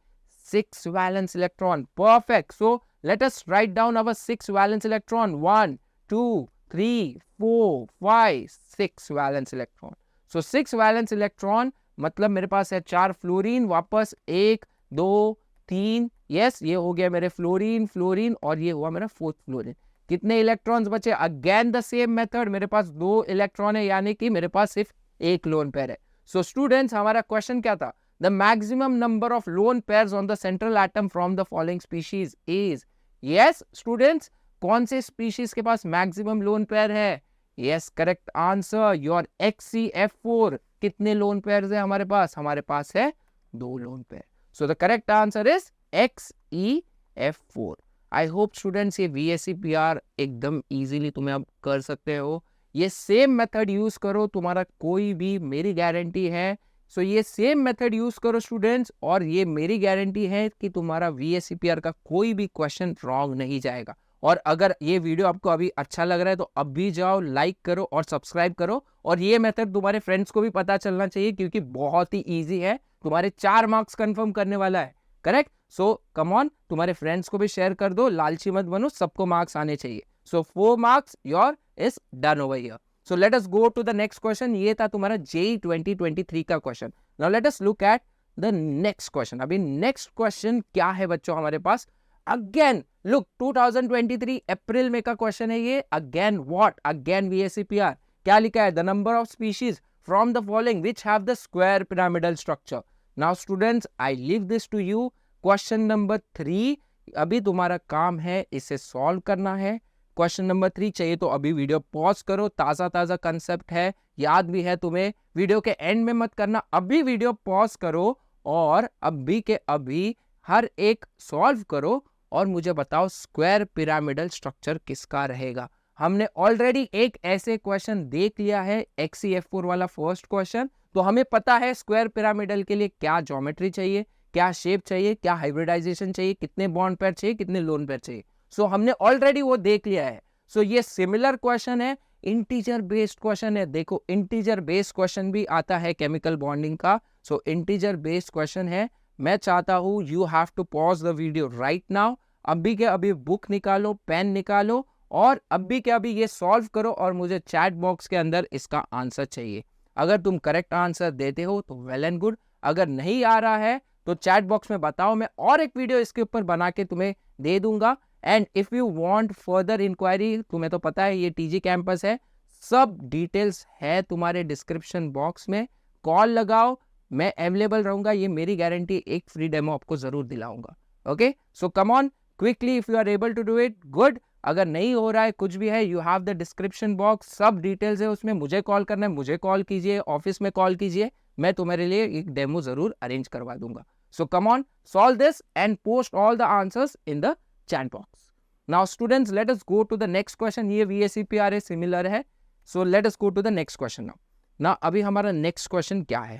6 valence electron. Perfect. So let us write down our 6 valence electron. 1 2 3 4 5 6 valence electron. So 6 valence electron मतलब मेरे पास है 4 fluorine, वापस 1 2 3. Yes, ये हो गया मेरे फ्लोरीन और ये हुआ मेरा 4th फ्लोरीन. कितने इलेक्ट्रॉन्स बचे? Again the same method. मेरे पास 2 इलेक्ट्रॉन है यानी कि मेरे पास सिर्फ एक लोन पेयर है. सो स्टूडेंट्स, हमारा क्वेश्चन क्या था? The maximum number of lone pairs on the central atom from the following species is. Yes students, कौन से स्पीशीज के पास मैक्सिमम लोन पेयर है? Yes, correct answer your HCF4. कितने लोन पेयर्स है हमारे पास? हमारे पास है 2 loan pair. So the correct answer is HEF4. I hope students ये VSEPR एकदम इजीली तुम्हें अब कर सकते हो. ये सेम मेथड यूज करो, तुम्हारा कोई भी, मेरी गारंटी है. सो ये सेम मेथड यूज करो स्टूडेंट्स, और ये मेरी गारंटी है कि तुम्हारा VSEPR का कोई भी क्वेश्चन रॉन्ग नहीं जाएगा. और अगर ये वीडियो आपको अभी अच्छा लग रहा है तो अभी जाओ, लाइक करो और सब्सक्राइब करो. और ये मेथड तुम्हारे फ्रेंड्स को भी पता चलना चाहिए क्योंकि बहुत ही ईजी है. तुम्हारे 4 मार्क्स कंफर्म करने वाला है. करेक्ट. सो कम ऑन, तुम्हारे फ्रेंड्स को भी शेयर कर दो, लालची मत बनो, सबको मार्क्स आने चाहिए. So 4 marks your is done over here. So let us go to the next question. ये था तुम्हारा JEE 2023 का question. Now let us look at the next question. अभी नेक्स्ट क्वेश्चन क्या है बच्चों हमारे पास? अगेन लुक, 2023 अप्रैल में का क्वेश्चन है ये. Again what? Again VSEPR. क्या लिखा है? The number of species from the following which have the square pyramidal structure. Now students, I leave this to you. Question number 3 अभी तुम्हारा काम है इसे सॉल्व करना है. क्वेश्चन नंबर 3 चाहिए तो अभी वीडियो पॉज करो. ताजा कंसेप्ट है, याद भी है तुम्हें. वीडियो के एंड में मत करना, अभी वीडियो पॉज करो और अभी के अभी हर एक सॉल्व करो और मुझे बताओ स्क्वायर पिरामिडल स्ट्रक्चर किसका रहेगा. हमने ऑलरेडी एक ऐसे क्वेश्चन देख लिया है, HCF4 वाला फर्स्ट क्वेश्चन. तो हमें पता है स्क्वायर पिरामिडल के लिए क्या ज्योमेट्री चाहिए, क्या शेप चाहिए, क्या हाइब्रिडाइजेशन चाहिए, कितने बॉन्ड पेयर चाहिए, कितने लोन पेयर चाहिए. सो हमने ऑलरेडी वो देख लिया है. सो ये सिमिलर क्वेश्चन है, इंटीजर बेस्ड क्वेश्चन है. देखो, इंटीजर बेस्ड क्वेश्चन भी आता है केमिकल बॉन्डिंग का. सो इंटीजर बेस्ड क्वेश्चन है. मैं चाहता हूं you have to pause the video right now. अभी के अभी बुक निकालो, पेन निकालो और अभी के अभी ये सॉल्व करो और मुझे चैट बॉक्स के अंदर इसका आंसर चाहिए. अगर तुम करेक्ट आंसर देते हो तो वेल एंड गुड. अगर नहीं आ रहा है तो चैट बॉक्स में बताओ, मैं और एक वीडियो इसके ऊपर बना के तुम्हें दे दूंगा. And if you want further inquiry, तुम्हें तो पता है ये TG कैंपस है, सब डिटेल्स है तुम्हारे डिस्क्रिप्शन बॉक्स में. कॉल लगाओ, मैं अवेलेबल रहूंगा. ये मेरी गारंटी, एक फ्री डेमो आपको जरूर दिलाऊंगा. Okay, so come on quickly, if you are able to do it good. अगर नहीं हो रहा है, कुछ भी है, you have the description box, सब डिटेल्स है उसमें. मुझे कॉल करना है, मुझे कॉल कीजिए, ऑफिस में कॉल कीजिए, मैं तुम्हारे लिए एक डेमो जरूर अरेंज करवा दूंगा. So come on, solve this and post all the answers in the chat box. Now students, let us go to the next question. ये VSEPR है, similar है. So let us go to the next question now. Now अभी हमारा next question क्या है?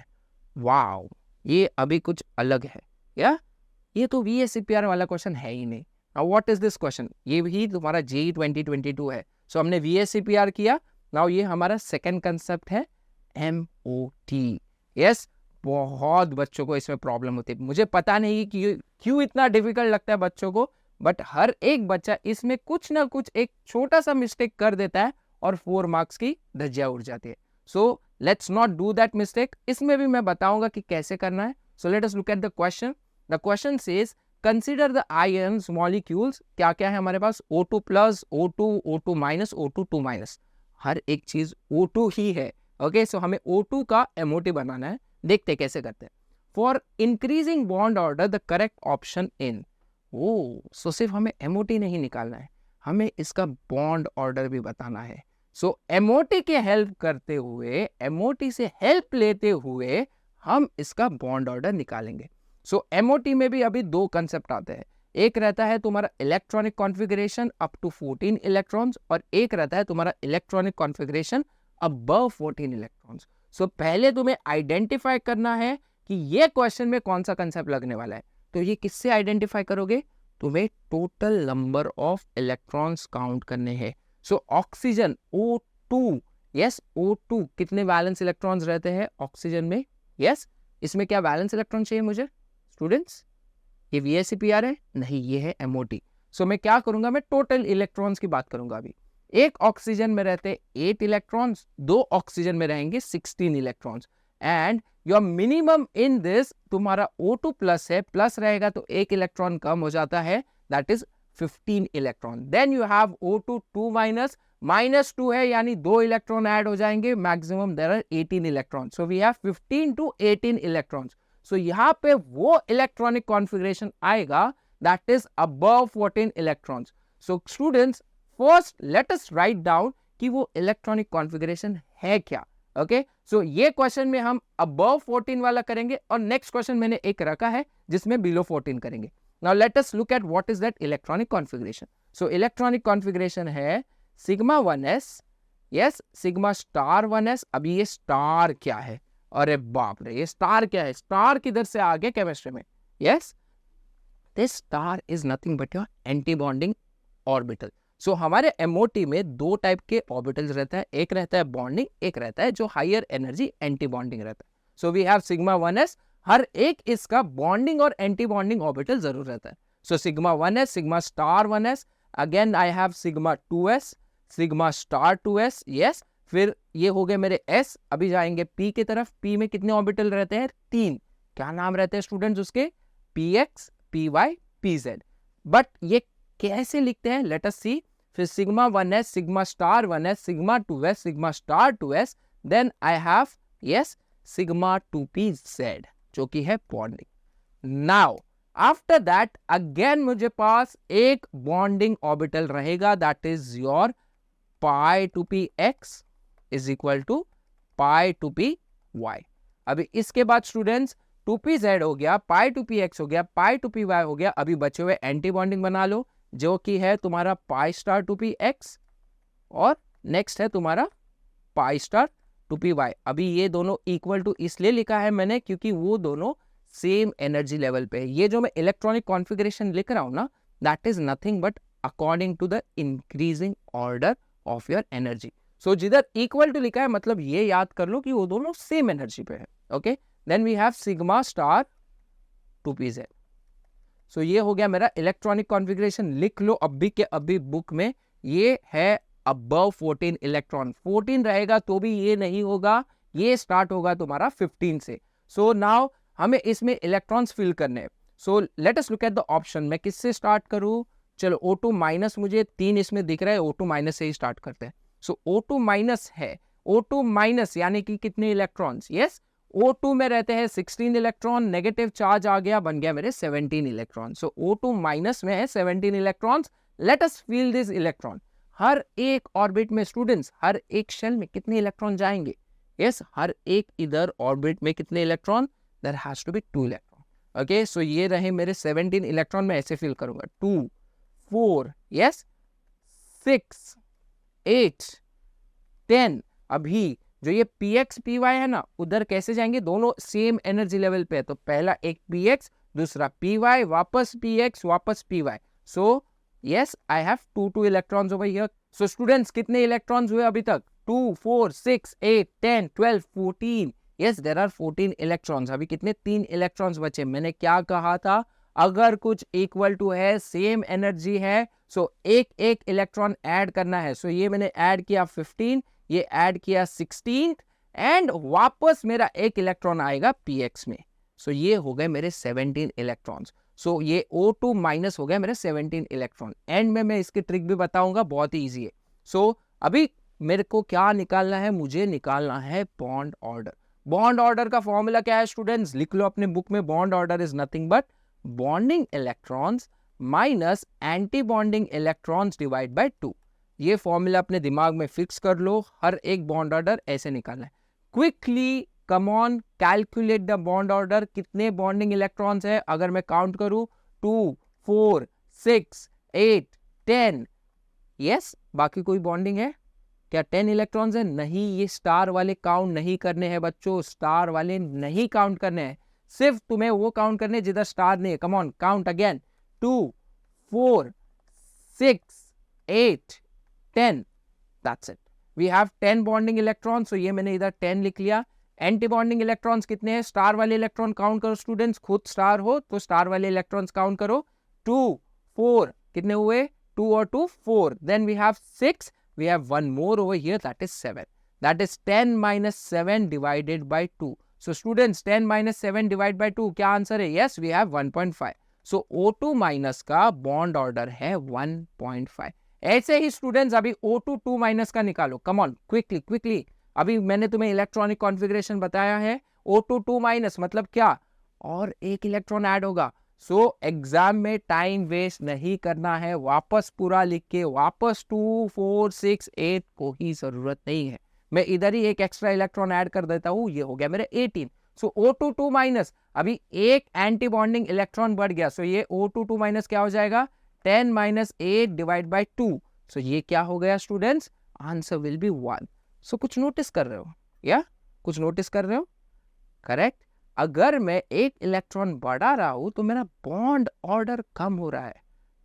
Wow, ये अभी कुछ अलग है. या ये तो VSEPR वाला क्वेश्चन है ही नहीं. Now what is this question? ये भी तुम्हारा JEE 2022 है. So हमने VSEPR किया. Now ये हमारा second concept है MOT. Yes, बहुत बच्चों को इसमें प्रॉब्लम होती है. मुझे पता नहीं कि क्यों इतना डिफिकल्ट लगता है बच्चों को, बट हर एक बच्चा इसमें कुछ ना कुछ एक छोटा सा मिस्टेक कर देता है और 4 मार्क्स की धज्जियां उड़ जाती है. So let's not do that mistake. इसमें भी मैं बताऊंगा कि कैसे करना है. So let us look at the question. The question says consider the ions molecules. क्या क्या है हमारे पास? O2 plus, O2, O2 minus, O2, 2 minus. हर एक चीज O2 ही है. ओके, सो हमें O2 का MOT बनाना है. देखते कैसे करते हैं. For increasing bond order the correct option in. Oh, so सिर्फ हमें MOT नहीं निकालना है, हमें इसका बॉन्ड ऑर्डर भी बताना है। सो एमओटी के हेल्प करते हुए, एमओटी से हेल्प लेते हुए हम इसका बॉन्ड ऑर्डर निकालेंगे। सो एमओटी में भी अभी दो कंसेप्ट आते हैं। एक रहता है तुम्हारा electronic configuration up to 14 electrons, और एक रहता है तुम्हारा electronic configuration above 14 electrons. So पहले तुम्हें आइडेंटिफाई करना है कि ये क्वेश्चन में कौन सा कंसेप्ट लगने वाला है। तो ये किससे आइडेंटिफाई करोगे? तुम्हें total number of electrons count करने हैं। So oxygen O2, yes O2 कितने वैलेंस इलेक्ट्रॉन्स रहते हैं ऑक्सीजन में? यस, इसमें क्या वैलेंस इलेक्ट्रॉन चाहिए मुझे स्टूडेंट्स? ये VSEPR है? नहीं, ये है MOT। सो मैं क्या करूंगा, मैं टोटल इलेक्ट्रॉन्स की बात करूंगा अभी। एक ऑक्सीजन में रहते 8 इलेक्ट्रॉन्स, दो ऑक्सीजन में रहेंगे 16 electrons, and your minimum in this तुम्हारा O2 प्लस है, प्लस रहेगा तो एक इलेक्ट्रॉन कम हो जाता है, that is 15 electron. Then you have O2 2 minus, minus 2 है यानी 2 इलेक्ट्रॉन ऐड हो जाएंगे, maximum there are 18 electron. So we have 15 to 18 electrons. So यहाँ पे वो इलेक्ट्रॉनिक कॉन्फ़िगरेशन आएगा that is above 14 electrons. So students, first let us write down कि वो इलेक्ट्रॉनिक कॉन्फ़िगरेशन है क्या। ओके, सो ये क्वेश्चन में हम अबव 14 वाला करेंगे, और नेक्स्ट क्वेश्चन मैंने एक रखा है जिसमें बिलो 14 करेंगे। Now let us look at what is that electronic configuration. So electronic configuration है sigma 1s, yes sigma star 1s। अभी ये स्टार क्या है? अरे बाप रे, ये स्टार क्या है? स्टार किधर से आ गया केमिस्ट्री में? Yes, this star is nothing but your anti bonding orbital. So हमारे MOT में दो टाइप के ऑर्बिटल्स रहता है, एक रहता है बॉन्डिंग, एक रहता है जो हायर एनर्जी एंटी बॉन्डिंग रहता है। So we have sigma 1s, हर एक इसका बॉन्डिंग और एंटी बॉन्डिंग ऑर्बिटल जरूर रहता है। So sigma 1s, sigma star 1s, again I have sigma 2s, sigma star 2s, yes. फिर ये हो गए मेरे S, अभी जाएंगे P की तरफ। P में कितने ऑर्बिटल रहते हैं? 3। क्या नाम रहते हैं स्टूडेंट्स उसके? PX, PY, PZ। बट ये कैसे लिखते हैं? Let us see. फिर sigma 1s, sigma star 1s, sigma 2s, sigma star 2s, then I have yes sigma 2pz जो कि है bonding. Now after that again मुझे पास एक बॉन्डिंग ऑर्बिटल रहेगा, that is your pi 2px is equal to pi 2py। अभी इसके बाद स्टूडेंट्स 2pz हो गया, pi 2px हो गया, pi 2py हो गया। अभी बचे हुए एंटी बॉन्डिंग बना लो जो कि है तुम्हारा pi स्टार 2px, और नेक्स्ट है तुम्हारा pi स्टार 2py। अभी ये दोनों इक्वल टू इसलिए लिखा है मैंने क्योंकि वो दोनों सेम एनर्जी लेवल पे है। ये जो मैं इलेक्ट्रॉनिक कॉन्फ़िगरेशन लिख रहा हूं ना, that is nothing but according to the increasing order of your energy. So जिधर इक्वल टू लिखा है मतलब ये याद कर लो कि वो दोनों सेम एनर्जी पे है। Okay, then we have sigma star 2pz। So ये हो गया मेरा इलेक्ट्रॉनिक कॉन्फ़िगरेशन। लिख लो अभी के अभी बुक में, ये है अबव 14 इलेक्ट्रॉन। 14 रहेगा तो भी ये नहीं होगा, ये स्टार्ट होगा तुम्हारा 15 से। सो नाउ हमें इसमें इलेक्ट्रॉन्स फिल करने हैं। सो let us look at the option. मैं किससे स्टार्ट करूं? चलो O2 माइनस, मुझे 3 इसमें दिख रहा है, O2 माइनस से ही स्टार्ट करते हैं। सो O2 माइनस है, O2 माइनस यानी कि कितने इलेक्ट्रॉन्स? यस, O2 में रहते हैं 16 इलेक्ट्रॉन, नेगेटिव चार्ज आ गया, बन गया मेरे 17 इलेक्ट्रॉन। सो O2 माइनस में है 17 electrons. Let us fill this electron. हर एक ऑर्बिट में स्टूडेंट्स, हर एक शेल में कितने इलेक्ट्रॉन जाएंगे? यस, हर एक इधर ऑर्बिट में कितने electron? There has to be 2 electron. Okay, so ये रहे मेरे 17 इलेक्ट्रॉन। में ऐसे फील करूंगा 2 4 यस 6 8 10। अभी जो ये PX PY है ना, उधर कैसे जाएंगे? दोनों सेम एनर्जी लेवल पे है, तो पहला एक PX, दूसरा PY, वापस PX, वापस PY। So yes I have 2 electrons over here. So students कितने इलेक्ट्रॉन्स हुए अभी तक? 2 4 6 8 10 12 14। Yes, there are 14 electrons. अभी कितने? 3 इलेक्ट्रॉन्स बचे। मैंने क्या कहा था? अगर कुछ इक्वल टू है, सेम एनर्जी है, सो एक एक इलेक्ट्रॉन ऐड करना है। सो ये मैंने ऐड किया 15, ये ऐड किया 16, एंड वापस मेरा एक इलेक्ट्रॉन आएगा PX में। सो ये हो गए मेरे 17 इलेक्ट्रॉन्स। सो ये O2 माइनस हो गया मेरे 17 इलेक्ट्रॉन। एंड में मैं इसकी ट्रिक भी बताऊंगा, बहुत ही ईजी है। सो अभी मेरे को क्या निकालना है? मुझे निकालना है बॉन्ड ऑर्डर। बॉन्ड ऑर्डर का फॉर्मूला क्या है स्टूडेंट्स? लिख लो अपने बुक में। Bond order is nothing but bonding electrons minus anti bonding electrons divide by 2। ये फॉर्मूला अपने दिमाग में फिक्स कर लो, हर एक बॉन्ड ऑर्डर ऐसे निकालना है। Quickly come on calculate the bond order. कितने बॉन्डिंग इलेक्ट्रॉन्स है अगर मैं काउंट करूं? 2, 4, 6, 8, 10। यस, बाकी कोई बॉन्डिंग है क्या? 10 इलेक्ट्रॉन्स है? नहीं, ये स्टार वाले काउंट नहीं करने हैं बच्चों, स्टार वाले नहीं काउंट करने हैं, सिर्फ तुम्हें वो काउंट करने जिधर स्टार नहीं है। Come on, count again. 2, 4, 6, 8, 10। That's it. We have 10 bonding electrons, तो ये मैंने इधर 10 लिख लिया। एंटी बॉन्डिंग इलेक्ट्रॉन्स कितने हैं? स्टार वाले इलेक्ट्रॉन काउंट करो स्टूडेंट्स, खुद स्टार हो तो स्टार वाले इलेक्ट्रॉन्स काउंट करो। 2, 4, कितने हुए? 2 और 2, 4। Then we have 6, we have one more over here, that is 7. That is 10 minus 7 divided by 2. So students, 10 minus 7 divided by 2, क्या आंसर है? Yes, we have 1.5. So O2 minus का bond order है 1.5. ऐसे ही students अभी O2 2 minus का निकालो। कम on, quickly quickly. अभी मैंने तुम्हें इलेक्ट्रॉनिक कॉन्फ़िगरेशन बताया है। O2 2 minus मतलब क्या? और एक इलेक्ट्रॉन ऐड होगा। सो एग्जाम में टाइम वेस्ट नहीं करना है, वापस पूरा लिख के वापस 2, 4, 6, 8 को ही जरूरत नहीं है। मैं इधर ही एक एक्स्ट्रा इलेक्ट्रॉन ऐड कर देता हूँ, ये हो गया मेरे 18। सो O2 2 माइनस, अभी एक एंटी बॉन्डिंग इलेक्ट्रॉन बढ़ गया, सो ये O2 2 माइनस क्या हो जाएगा? 10 माइनस 8 डिवाइड बाई 2। सो ये क्या हो गया स्टूडेंट्स? Answer will be 1। सो कुछ नोटिस कर रहे हो या कुछ नोटिस कर रहे हो? करेक्ट। अगर मैं एक इलेक्ट्रॉन बढ़ा रहा हूं तो मेरा बॉन्ड ऑर्डर कम हो रहा है।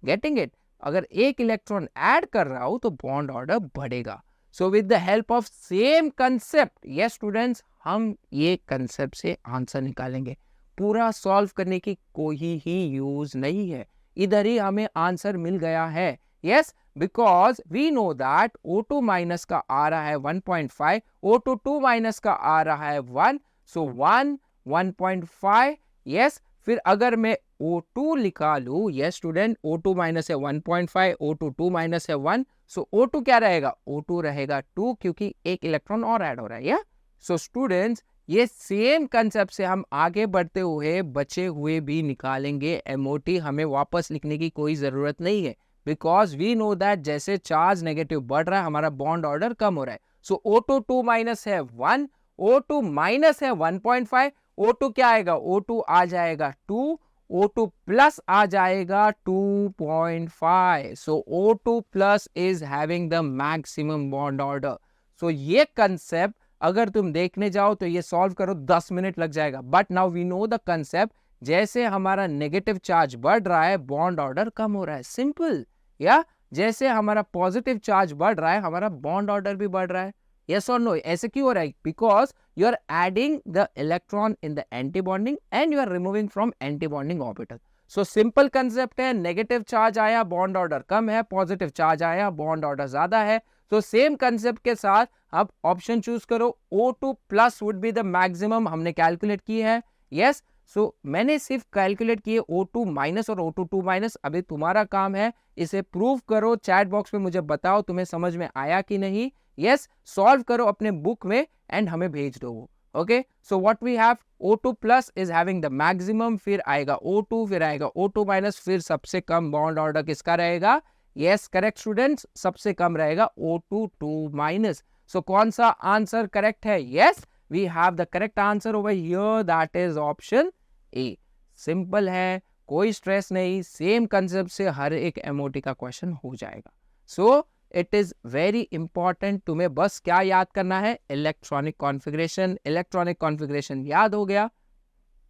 Getting it? अगर एक इलेक्ट्रॉन ऐड कर रहा हूं तो बॉन्ड ऑर्डर बढ़ेगा। So with the help of same concept, yes students, हम ये कंसेप्ट से आंसर निकालेंगे। पूरा सॉल्व करने की कोई ही यूज नहीं है, इधर ही हमें आंसर मिल गया है। Yes, because we know that O2 minus का आ रहा है 1.5, O2 2 माइनस का आ रहा है 1, सो 1, 1.5। यस, फिर अगर मैं O2 निकालू, यस स्टूडेंट, O2 माइनस है 1.5, O2 2 माइनस है 1, सो O2 क्या रहेगा? O2 रहेगा 2, क्योंकि एक इलेक्ट्रॉन और ऐड हो रहा है। या सो स्टूडेंट्स, ये सेम कंसेप्ट से हम आगे बढ़ते हुए बचे हुए भी निकालेंगे MOT। हमें वापस लिखने की कोई जरूरत नहीं है, बिकॉज वी नो दैट जैसे चार्ज नेगेटिव बढ़ रहा है हमारा बॉन्ड ऑर्डर कम हो रहा है। सो O2 2 माइनस है 1, O2 माइनस है 1.5, O2 क्या आएगा? O2 आ जाएगा 2, O2 प्लस आ जाएगा 2.5। So O2 plus is having the maximum bond order. So ये कंसेप्ट अगर तुम देखने जाओ तो ये सॉल्व करो 10 मिनट लग जाएगा, but now we know the concept. जैसे हमारा नेगेटिव चार्ज बढ़ रहा है बॉन्ड ऑर्डर कम हो रहा है, सिंपल। या जैसे हमारा पॉजिटिव चार्ज बढ़ रहा है हमारा बॉन्ड ऑर्डर भी बढ़ रहा है। yes or no? ऐसे क्यों हो रहा है? because you are adding the electron in the anti-bonding and you are removing from anti-bonding orbital. so simple concept है, नेगेटिव चार्ज आया बॉन्ड ऑर्डर कम है, पॉजिटिव चार्ज आया बॉन्ड ऑर्डर ज्यादा है। तो सेम कंसेप्ट के साथ अब ऑप्शन चूज करो। O2 plus would be the maximum, हमने कैलकुलेट की है। यस, सो मैंने सिर्फ कैलकुलेट किए O2 माइनस और O2 2 माइनस। अभी तुम्हारा काम है इसे प्रूव करो, चैट बॉक्स में मुझे बताओ तुम्हें समझ में आया कि नहीं। यस, सॉल्व करो अपने बुक में एंड हमें भेज दो। Okay, so what we have, O2 plus is having the maximum, फिर आएगा O2, फिर आएगा O2 माइनस, फिर सबसे कम बॉन्ड ऑर्डर किसका रहेगा? यस, करेक्ट स्टूडेंट्स, सबसे कम रहेगा O2 2 माइनस। सो कौन सा आंसर करेक्ट है? Yes, we have the correct answer over here, that is option A. Simple है, कोई स्ट्रेस नहीं, सेम कंसेप्ट से हर एक MOT का क्वेश्चन हो जाएगा। So it is very important, तुम्हें बस क्या याद करना है? Electronic configuration. इलेक्ट्रॉनिक कॉन्फ़िगरेशन याद हो गया,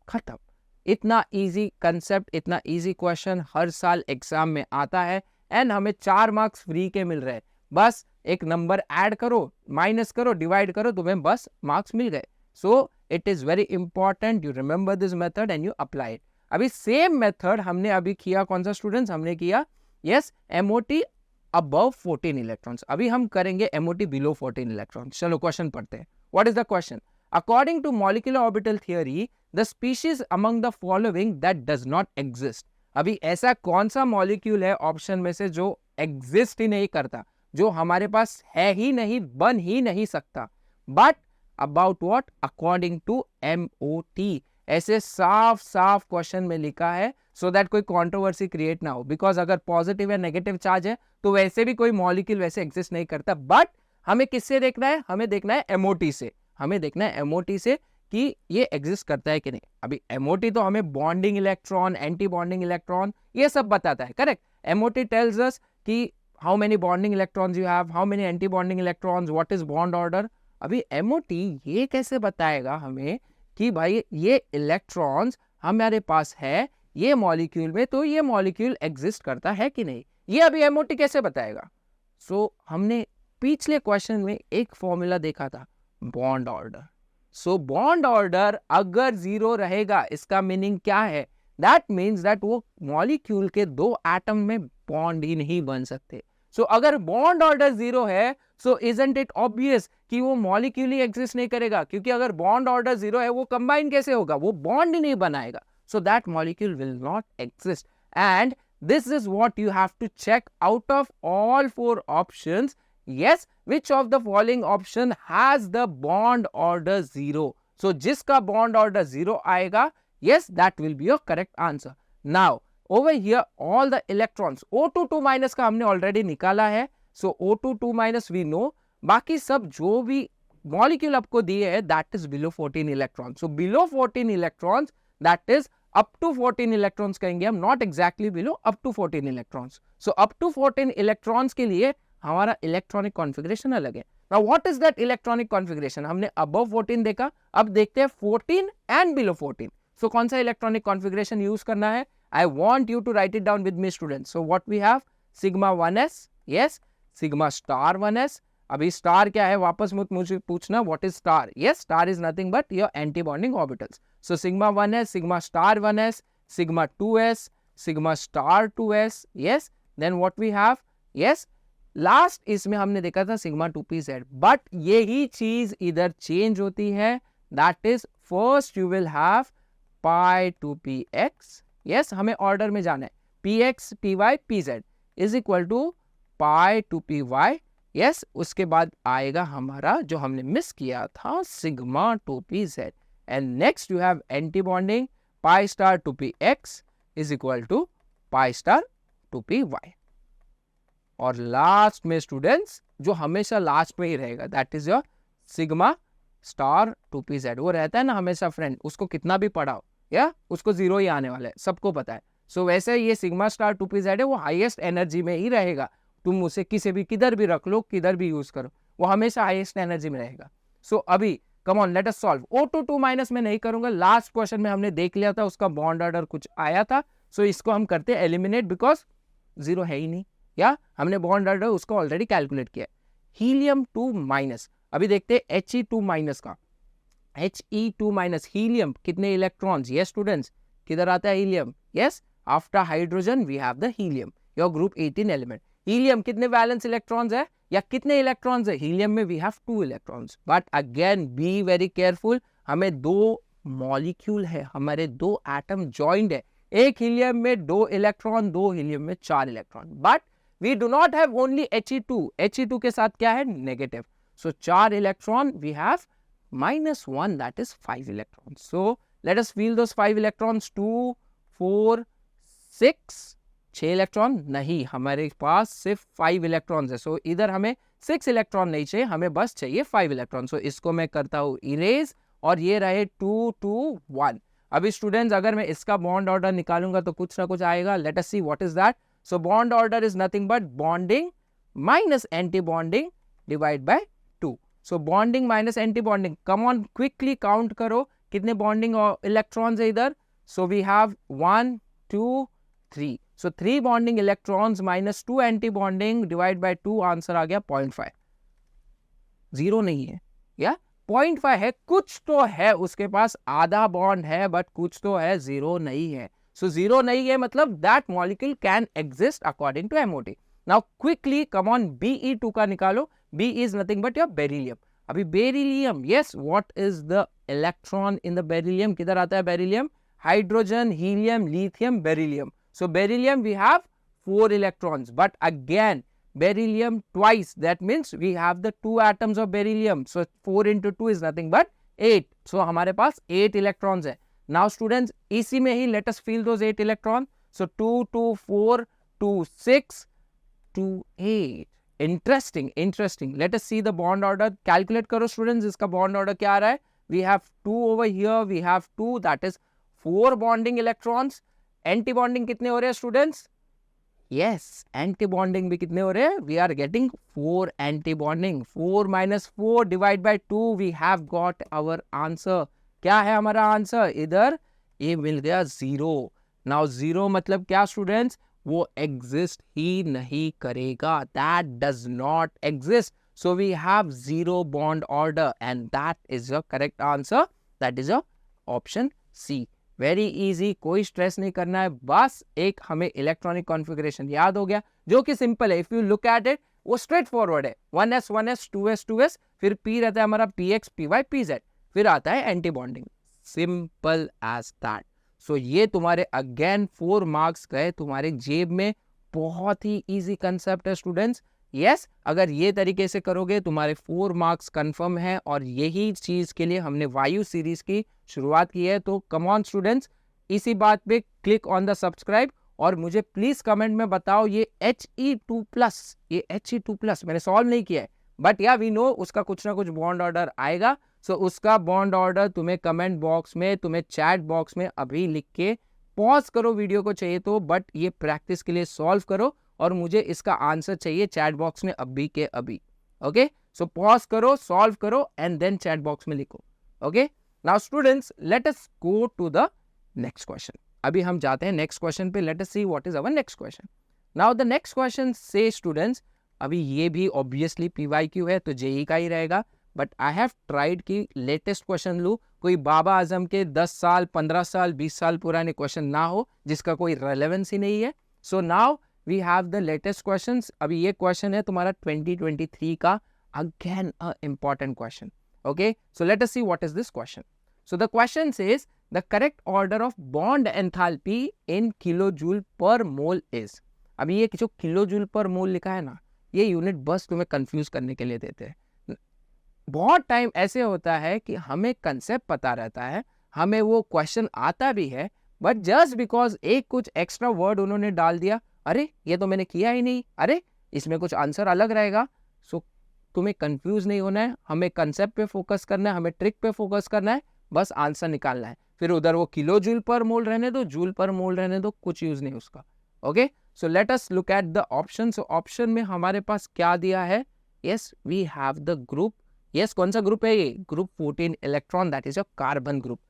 खत्म। इतना इजी कंसेप्ट, इतना इजी क्वेश्चन हर साल एग्जाम में आता है एंड हमें 4 मार्क्स फ्री के मिल रहे हैं। बस एक नंबर ऐड करो, माइनस करो, डिवाइड करो, तुम्हें बस मार्क्स मिल गए। So it is very important you remember this method and you apply it. अभी सेम मेथड हमने अभी किया, कौन सा स्टूडेंट्स? हमने किया यस MOT above 14 इलेक्ट्रॉन्स। अभी हम करेंगे MOT below 14 इलेक्ट्रॉन्स। चलो क्वेश्चन पढ़ते हैं। What is the question? According to molecular orbital theory the species among the following that does not exist. अभी ऐसा कौन सा मॉलिक्यूल है ऑप्शन में से जो एग्जिस्ट ही नहीं करता, जो हमारे पास है ही नहीं, बन ही नहीं सकता? But about what? According to MOT। ऐसे साफ साफ क्वेश्चन में लिखा है सो दैट कोई कंट्रोवर्सी क्रिएट ना हो, बिकॉज अगर पॉजिटिव या नेगेटिव चार्ज है तो वैसे भी कोई मॉलिक्यूल वैसे एग्जिस्ट नहीं करता। बट हमें किससे देखना है, हमें देखना है एमओटी से, हमें देखना है एमओटी से कि ये एग्जिस्ट करता है कि नहीं। अभी एमओटी तो हमें bonding electron, anti bonding electron ये सब बताता है, करेक्ट। एमओटी टेल्स अस कि how many bonding electrons you have, how many anti bonding electrons, what is bond order. अभी एमओटी ये कैसे बताएगा हमें कि भाई ये इलेक्ट्रॉन्स हमारे पास है ये मॉलिक्यूल में, तो ये मॉलिक्यूल एग्जिस्ट करता है कि नहीं, ये अभी एमओटी कैसे बताएगा। सो हमने पिछले क्वेश्चन में एक फॉर्मूला देखा था, बॉन्ड ऑर्डर। सो बॉन्ड ऑर्डर अगर 0 रहेगा इसका मीनिंग क्या है, दैट मीन्स दैट वो मॉलिक्यूल के 2 एटम में बॉन्ड ही नहीं बन सकते। सो अगर बॉन्ड ऑर्डर 0 है सो इजंट इट ऑब्वियस कि वो मॉलिक्यूल ही एग्जिस्ट नहीं करेगा, क्योंकि अगर बॉन्ड ऑर्डर 0 है वो कंबाइन कैसे होगा, वो बॉन्ड ही नहीं बनाएगा। So that molecule will not exist. And this is what you have to check out of all 4 options. Yes, which of the following option has the bond order 0? So जिसका bond order 0 आएगा, yes, that will be your correct answer. Now over here all the electrons, O22 minus का हमने already निकाला है, so O22 minus we know. बाकी सब जो भी molecule आपको दिए है that is below 14 electrons. So below 14 electrons that is up to 14 electrons कहेंगे हम, not exactly below, up to 14 electrons. So up to 14 electrons के लिए हमारा इलेक्ट्रॉनिक कॉन्फ़िगरेशन अलग है। Now what is that electronic configuration, हमने अबव 14 देखा, अब देखते हैं 14 एंड बिलो 14। सो कौन सा इलेक्ट्रॉनिक कॉन्फ़िगरेशन यूज करना है, I want you to write it down with me students. So what we have, sigma 1s, yes, sigma star 1s। अभी स्टार क्या है वापस मुझे पूछना, what is star, yes, star is nothing but your anti bonding orbitals. So sigma 1s, sigma star 1s, sigma 2s, sigma star 2s, yes. Then what we have, yes, last इसमें हमने देखा था sigma 2pz, but यही चीज इधर change होती है, that is first you will have pi 2px, yes, हमें ऑर्डर में जाना है, px, py, pz is equal to pi 2py, yes, उसके बाद आएगा हमारा जो हमने मिस किया था sigma 2pz। And next you have anti-bonding pi star 2px is equal to pi star 2py। और लास्ट में स्टूडेंट्स जो हमेशा लास्ट में ही रहेगा that is your sigma star 2pz, वो रहता है ना हमेशा फ्रेंड, उसको कितना भी पढ़ाओ या उसको 0 ही आने वाला है, सबको पता है। सो वैसे ये सिग्मा स्टार 2pz है, वो हाईएस्ट एनर्जी में ही रहेगा, तुम उसे किसी भी किधर भी रख लो, किधर भी यूज करो, वो हमेशा हाईएस्ट एनर्जी में रहेगा। सो अभी come on let us solve. O22 minus में नहीं करूंगा, लास्ट क्वेश्चन में हमने देख लिया था उसका बॉन्ड ऑर्डर कुछ आया था, सो इसको हम करते हैं एलिमिनेट बिकॉज 0 है ही नहीं, या हमने बॉन्ड ऑर्डर उसको ऑलरेडी कैलकुलेट किया। हीलियम 2 माइनस, अभी देखते हैं He2 माइनस का, He2 माइनस हीलियम कितने इलेक्ट्रॉन्स, यस स्टूडेंट्स, किधर आता है helium, yes, after hydrogen we have the helium, your group 18 element. Helium कितने वैलेंस इलेक्ट्रॉन्स है या कितने इलेक्ट्रॉन्स है, हीलियम में we have 2 electrons. But again be very careful, हमें 2 मॉलिक्यूल है, हमारे 2 एटम जॉइंड है, एक हीलियम में 2 इलेक्ट्रॉन, 2 हीलियम में 4 electron, but we do not have only He2, He2 के साथ क्या है, negative, so 4 electron, we have -1 that is 5 electron. So let us feel those 5 electrons, 2 4 6, 6 electron नहीं, हमारे पास सिर्फ 5 इलेक्ट्रॉन्स है। सो इधर हमें 6 इलेक्ट्रॉन नहीं चाहिए, हमें बस चाहिए 5 इलेक्ट्रॉन। सो इसको मैं करता हूँ इरेज, और ये रहे 2 2 1। अभी स्टूडेंट्स अगर मैं इसका बॉन्ड ऑर्डर निकालूंगा तो कुछ ना कुछ आएगा, let us see what is that. So bond order is nothing but bonding minus anti bonding divide by 2। So bonding minus anti bonding, come on quickly count करो कितने बॉन्डिंग इलेक्ट्रॉन्स है इधर। So we have 1 2 3, so 3 bonding electrons minus 2 anti-bonding divide by 2, answer आ गया 0.5। 0 नहीं है, या 0.5 है, कुछ तो है उसके पास, आधा बॉन्ड है बट कुछ तो है, 0 नहीं है। सो 0 नहीं है मतलब that molecule can exist according to MOT. Now quickly come on Be2 का निकालो, B is nothing but your beryllium. अभी beryllium, yes, what is the electron in the beryllium, किधर आता है beryllium, hydrogen, helium, lithium, beryllium. So beryllium we have 4 electrons, but again beryllium twice, that means we have the 2 atoms of beryllium, so 4 into 2 is nothing but 8, so हमारे पास 8 electrons है। Now students इसी में ही let us feel those 8 electron. So 2 2 4 2 6 2 8. Interesting. Let us see the bond order. Calculate करो students, इसका bond order क्या आ रहा है. We have 2 over here, we have 2, that is 4 bonding electrons. Antibonding कितने हो रहे हैं स्टूडेंट्स. यस, एंटी बॉन्डिंग भी कितने हो रहे हैं. We are getting 4 anti bonding. 4 - 4 divide by 2, we have got our answer. क्या है हमारा आंसर. इधर ये मिल गया 0. नाउ 0 मतलब क्या स्टूडेंट्स, वो एग्जिस्ट ही नहीं करेगा. That does not exist. So we have 0 bond order and that is your correct answer. That is your option C. Very easy, कोई स्ट्रेस नहीं करना है. बस एक हमें इलेक्ट्रॉनिक कॉन्फ़िगरेशन याद हो गया जो कि सिंपल है. If you look at it, वो स्ट्रेट फॉरवर्ड है. 1s 1s 2s 2s, फिर p रहता है हमारा px py pz, फिर आता है antibonding. Simple as that. So ये तुम्हारे अगेन 4 मार्क्स गए तुम्हारे जेब में. बहुत ही इजी कंसेप्ट है स्टूडेंट्स. यस, अगर ये तरीके से करोगे तुम्हारे 4 मार्क्स कंफर्म है. और यही चीज के लिए हमने वायु सीरीज की शुरुआत की है. तो कम ऑन स्टूडेंट्स, इसी बात पे क्लिक ऑन द सब्सक्राइब और मुझे प्लीज कमेंट में बताओ ये He2+ मैंने सॉल्व नहीं किया है, बट या वी नो उसका कुछ ना कुछ बॉन्ड ऑर्डर आएगा. सो उसका बॉन्ड ऑर्डर तुम्हें कमेंट बॉक्स में, तुम्हें चैट बॉक्स में अभी लिख के पॉज करो वीडियो को चाहिए तो, बट ये प्रैक्टिस के लिए सॉल्व करो और मुझे इसका आंसर चाहिए चैट बॉक्स में अभी के अभी. ओके, सो पॉज करो, सॉल्व करो एंड देन चैट बॉक्स में लिखो. Okay, now students let us go to the next question. अभी हम जाते हैं नेक्स्ट क्वेश्चन पे. Let us see what is our next question. Now the next question से स्टूडेंट्स, अभी ये भी ऑब्वियसली पीवाईक्यू है तो जेई का ही रहेगा, बट आई हैव ट्राइड कि लेटेस्ट क्वेश्चन लूँ, कोई बाबा आजम के 10 साल 15 साल 20 साल पुराने क्वेश्चन ना हो जिसका कोई रेलेवेंस ही नहीं है. So now we have the latest questions. अभी ये क्वेश्चन है तुम्हारा 2023 का, again a important question. Okay, so let us see what is this question. So the question says the correct order of bond enthalpy in kilojoule per mole is. अभी ये जो kilojoule per मोल लिखा है ना, ये यूनिट बस तुम्हें confuse करने के लिए देते हैं. बहुत टाइम ऐसे होता है कि हमें कंसेप्ट पता रहता है, हमें वो क्वेश्चन आता भी है, बट जस्ट बिकॉज एक कुछ एक्स्ट्रा वर्ड उन्होंने डाल दिया, अरे ये तो मैंने किया ही नहीं, अरे इसमें कुछ आंसर अलग रहेगा. सो तुम्हें कंफ्यूज नहीं होना है, हमें कंसेप्ट पे फोकस करना है, हमें ट्रिक पे फोकस करना है, बस आंसर निकालना है. फिर उधर वो किलो जूल पर मोल रहने दो, जूल पर मोल रहने दो, कुछ यूज नहीं उसका. Okay, so let us look at the option. So option में हमारे पास क्या दिया है. Yes, we have the group. Yes, कौन सा ग्रुप है ये. Group 14 electron, that is a carbon group.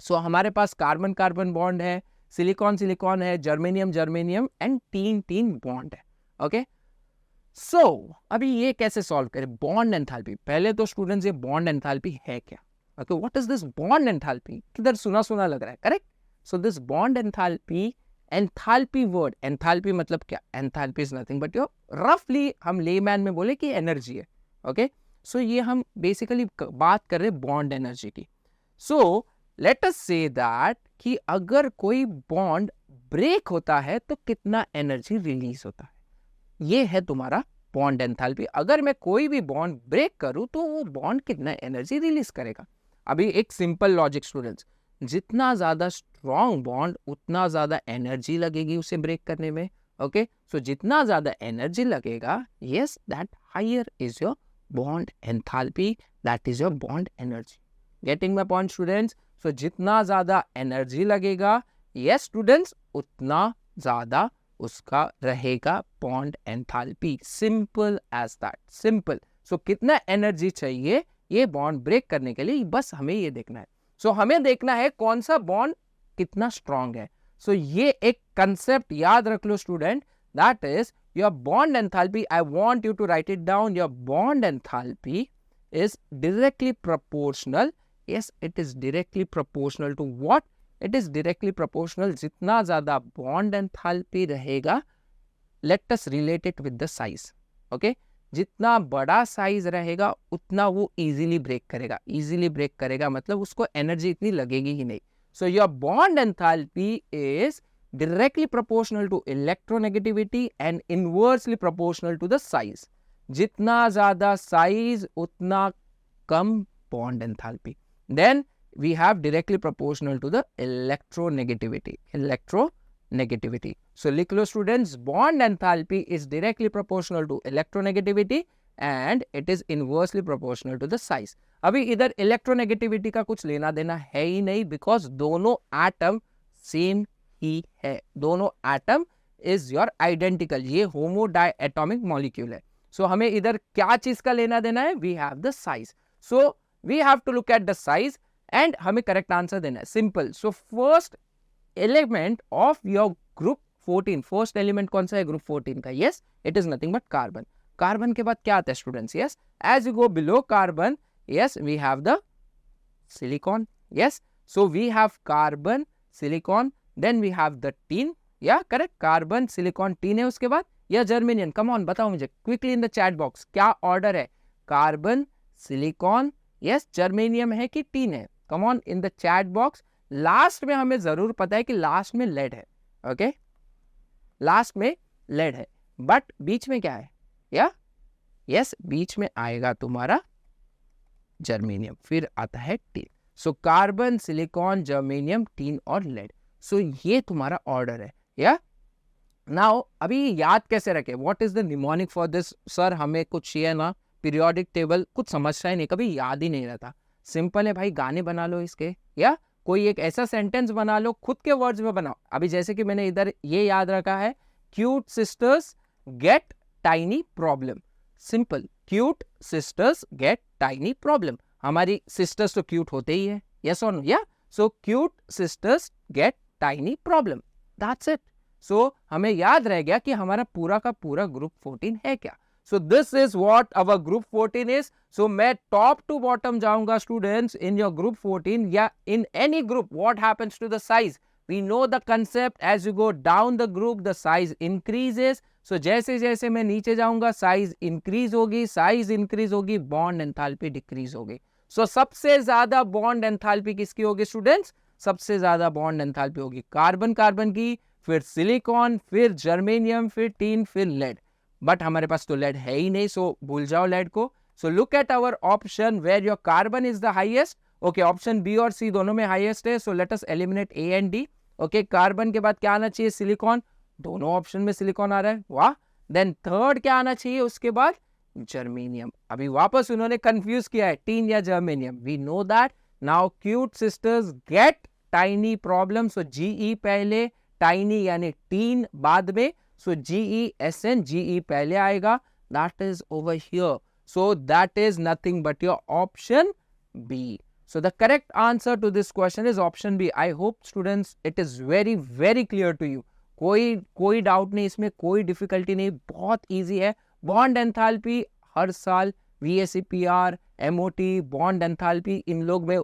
So हमारे पास कार्बन कार्बन बॉन्ड है, सिलिकॉन सिलिकॉन है, जर्मेनियम जर्मेनियम एंड तीन बॉन्ड है. ओके, सो अभी ये कैसे सॉल्व करें. बॉन्ड एंथैल्पी, पहले तो स्टूडेंट्स ये बॉन्ड एंथैल्पी है क्या. Okay, what is this bond enthalpy. किधर सुना सुना लग रहा है. Correct. So this bond enthalpy, enthalpy word, enthalpy मतलब क्या. Enthalpy is nothing but your, रफली हम लेमैन में बोले कि एनर्जी है. ओके, सो ये हम बेसिकली बात कर रहे हैं बॉन्ड एनर्जी की. सो लेट अस से दैट कि अगर कोई बॉन्ड ब्रेक होता है तो कितना एनर्जी रिलीज होता है. ये है तुम्हारा बॉन्ड एंथैल्पी. अगर मैं कोई भी बॉन्ड ब्रेक करूं तो वो बॉन्ड कितना एनर्जी रिलीज करेगा. अभी एक सिंपल लॉजिक स्टूडेंट्स, जितना ज्यादा स्ट्रॉन्ग बॉन्ड उतना ज्यादा एनर्जी लगेगी उसे ब्रेक करने में. ओके, सो जितना ज्यादा एनर्जी लगेगा, yes, that higher is your bond enthalpy, that is your bond energy. Getting my point students. So जितना ज्यादा एनर्जी लगेगा, यस स्टूडेंट्स, उतना ज्यादा उसका रहेगा bond enthalpy. Simple as that, simple. So कितना एनर्जी चाहिए ये बॉन्ड ब्रेक करने के लिए, बस हमें ये देखना है. सो हमें देखना है कौन सा बॉन्ड कितना स्ट्रांग है. सो ये एक कंसेप्ट याद रख लो student, that is your bond enthalpy. I want you to write it down. Your bond enthalpy is directly proportional. Yes, it is directly proportional to what? It is directly proportional. जितना ज़्यादा bond enthalpy रहेगा, let us relate it with the size. Okay? जितना बड़ा size रहेगा उतना वो easily break करेगा. easily break करेगा मतलब उसको energy इतनी लगेगी ही नहीं. So your bond enthalpy is directly proportional to electronegativity and inversely proportional to the size. जितना ज्यादा साइज उतना कम bond enthalpy. Then we have directly proportional to the electronegativity. Electronegativity. So लिख लो students, bond enthalpy is directly proportional to electronegativity and it is inversely proportional to the size. अभी इधर electronegativity का कुछ लेना देना है ही नहीं because दोनों atom same ही है. दोनों atom is your identical. ये homo diatomic molecule है. So हमें इधर क्या चीज का लेना देना है? We have the size. So we have to look at the size and हमें correct answer देना है. Simple. So first element of your group 14. First element कौन सा है group 14 का? Yes, it is nothing but carbon. Carbon के बाद क्या आता है students? Yes, as you go below carbon, yes, we have the silicon. Yes, so we have carbon, silicon, then we have the tin. Yeah, correct. Carbon, silicon, tin है उसके बाद या germanium. Come on बताओ मुझे quickly in the chat box क्या order है? Carbon, silicon, yes, germanium है कि टीन है? Come on in the chat box. Last में हमें जरूर पता है कि लास्ट में लेड है. ओके, लास्ट में लेड है, बट बीच में क्या है? या यस, बीच में आएगा तुम्हारा जर्मेनियम, फिर आता है tin. So carbon, silicon, germanium, tin और लेड. सो ये तुम्हारा ऑर्डर है. या नाउ अभी याद कैसे रखे? What is the mnemonic for this? Sir हमें कुछ ये ना पीरियोडिक टेबल कुछ समझता ही नहीं, कभी याद ही नहीं रहता. सिंपल है भाई, गाने बना लो इसके या कोई एक ऐसा सेंटेंस बना लो, खुद के वर्ड्स में बनाओ. अभी जैसे कि मैंने इधर ये याद रखा है, cute sisters get tiny problem. Simple, cute sisters get tiny problem. हमारी सिस्टर्स तो क्यूट होते ही है, यस और नो? या so cute sisters get tiny problem, that's it. So हमें याद रह गया कि हमारा पूरा का पूरा ग्रुप 14 है क्या. So this is what our group 14 इज. सो मैं टॉप टू बॉटम जाऊंगा स्टूडेंट्स इन योर ग्रुप 14 या in any group. What happens to the size? We know the concept. As you go down the group the size increases. So जैसे जैसे मैं नीचे जाऊंगा size increase होगी, size increase होगी, bond enthalpy decrease होगी. So सबसे ज्यादा बॉन्ड एंथैल्पी किसकी होगी स्टूडेंट्स? सबसे ज्यादा बॉन्ड एंथैल्पी होगी कार्बन कार्बन की, फिर सिलिकॉन, फिर जर्मेनियम, फिर टीन, फिर लेड. बट हमारे पास तो लेड है ही नहीं, सो भूल जाओ लेड को. So look at our option where your carbon is the highest. Okay, option B और सी दोनों में हाईएस्ट है. So let us eliminate A and D. Okay, carbon के बाद क्या आना चाहिए? सिलिकॉन. दोनों ऑप्शन में सिलिकॉन आ रहा है, वाह. देन थर्ड क्या आना चाहिए उसके बाद? जर्मेनियम. अभी वापस उन्होंने कंफ्यूज किया है, टीन या germanium. We know that. Now cute sisters get tiny problem. So G E पहले, टाइनी यानी टीन बाद में. सो GESN, GE पहले आएगा. That is over here. So that is nothing but your option B. So the correct answer to this question is option B. I hope students it is very very clear to you. कोई doubt नहीं इसमें, कोई difficulty नहीं, बहुत easy है. Bond enthalpy हर साल VSEPR, MOT, bond enthalpy इन लोग में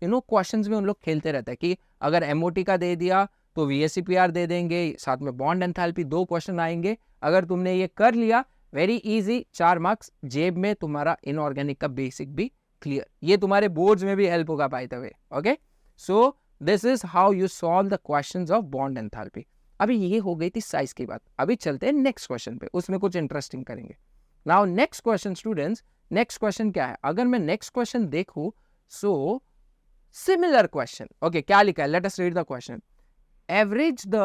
क्वेश्चंस में उन लोग खेलते रहते हैं कि अगर MOT का दे दिया तो VSEPR दे देंगे, साथ में बॉन्ड एंथैल्पी 2 क्वेश्चन आएंगे. अगर तुमने ये कर लिया, वेरी इजी, 4 मार्क्स जेब में, तुम्हारा इनऑर्गेनिक का बेसिक भी क्लियर. ये तुम्हारे बोर्ड्स में भी हेल्प होगा by the way. Okay, so this is how you solve the questions of bond enthalpy. अभी ये हो गई थी साइज की बात. अभी चलते हैं नेक्स्ट क्वेश्चन पे, उसमें कुछ इंटरेस्टिंग करेंगे. Now next question students, next question क्या है? अगर मैं नेक्स्ट क्वेश्चन देखूं, सो सिमिलर क्वेश्चन. ओके, क्या लिखा है? Let us read the question. Average the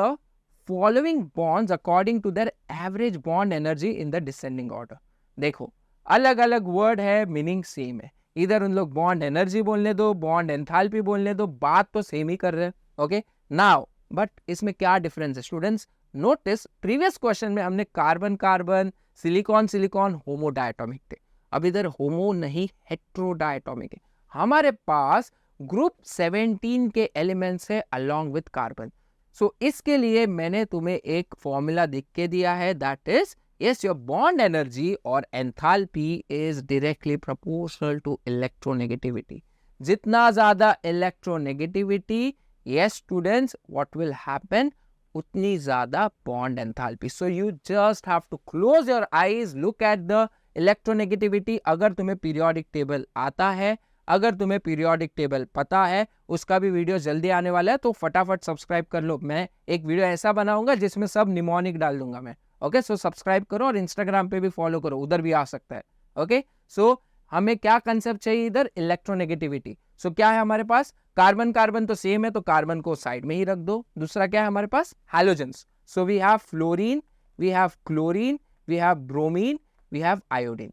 following bonds according to their average bond energy in the descending order. देखो, अलग अलग वर्ड है, मीनिंग सेम है. इधर उन लोग बॉन्ड एनर्जी बोलने दो, बॉन्ड एंथैल्पी बोलने दो, बात तो सेम ही कर रहे हैं. ओके, नाउ बट इसमें क्या डिफरेंस है स्टूडेंट्स? नोटिस प्रीवियस क्वेश्चन में हमने कार्बन कार्बन, सिलिकॉन सिलिकॉन, होमो डायटोमिक थे. अब इधर होमो नहीं, हेट्रो डायटोमिक है. हमारे पास ग्रुप 17 के एलिमेंट्स है अलोंग विथ कार्बन. सो इसके लिए मैंने तुम्हें एक फॉर्मूला लिख के दिया है, that is yes, your bond energy और enthalpy is directly proportional to electronegativity. जितना ज्यादा electronegativity, yes students, what will happen, उतनी ज्यादा bond enthalpy. So you just have to close your eyes, look at the electronegativity. अगर तुम्हें periodic table आता है, अगर तुम्हें पीरियोडिक टेबल पता है, उसका भी वीडियो जल्दी आने वाला है, तो फटाफट सब्सक्राइब कर लो. मैं एक वीडियो ऐसा बनाऊंगा जिसमें सब निमोनिक डाल दूंगा मैं. ओके, सो सब्सक्राइब करो और इंस्टाग्राम पे भी फॉलो करो, उधर भी आ सकता है. ओके, सो हमें क्या कंसेप्ट चाहिए इधर? इलेक्ट्रोनेगेटिविटी. सो क्या है हमारे पास, कार्बन कार्बन तो सेम है तो कार्बन को साइड में ही रख दो। दूसरा क्या है हमारे पास, halogens. So we have fluorine, we have chlorine, we have bromine, we have iodine.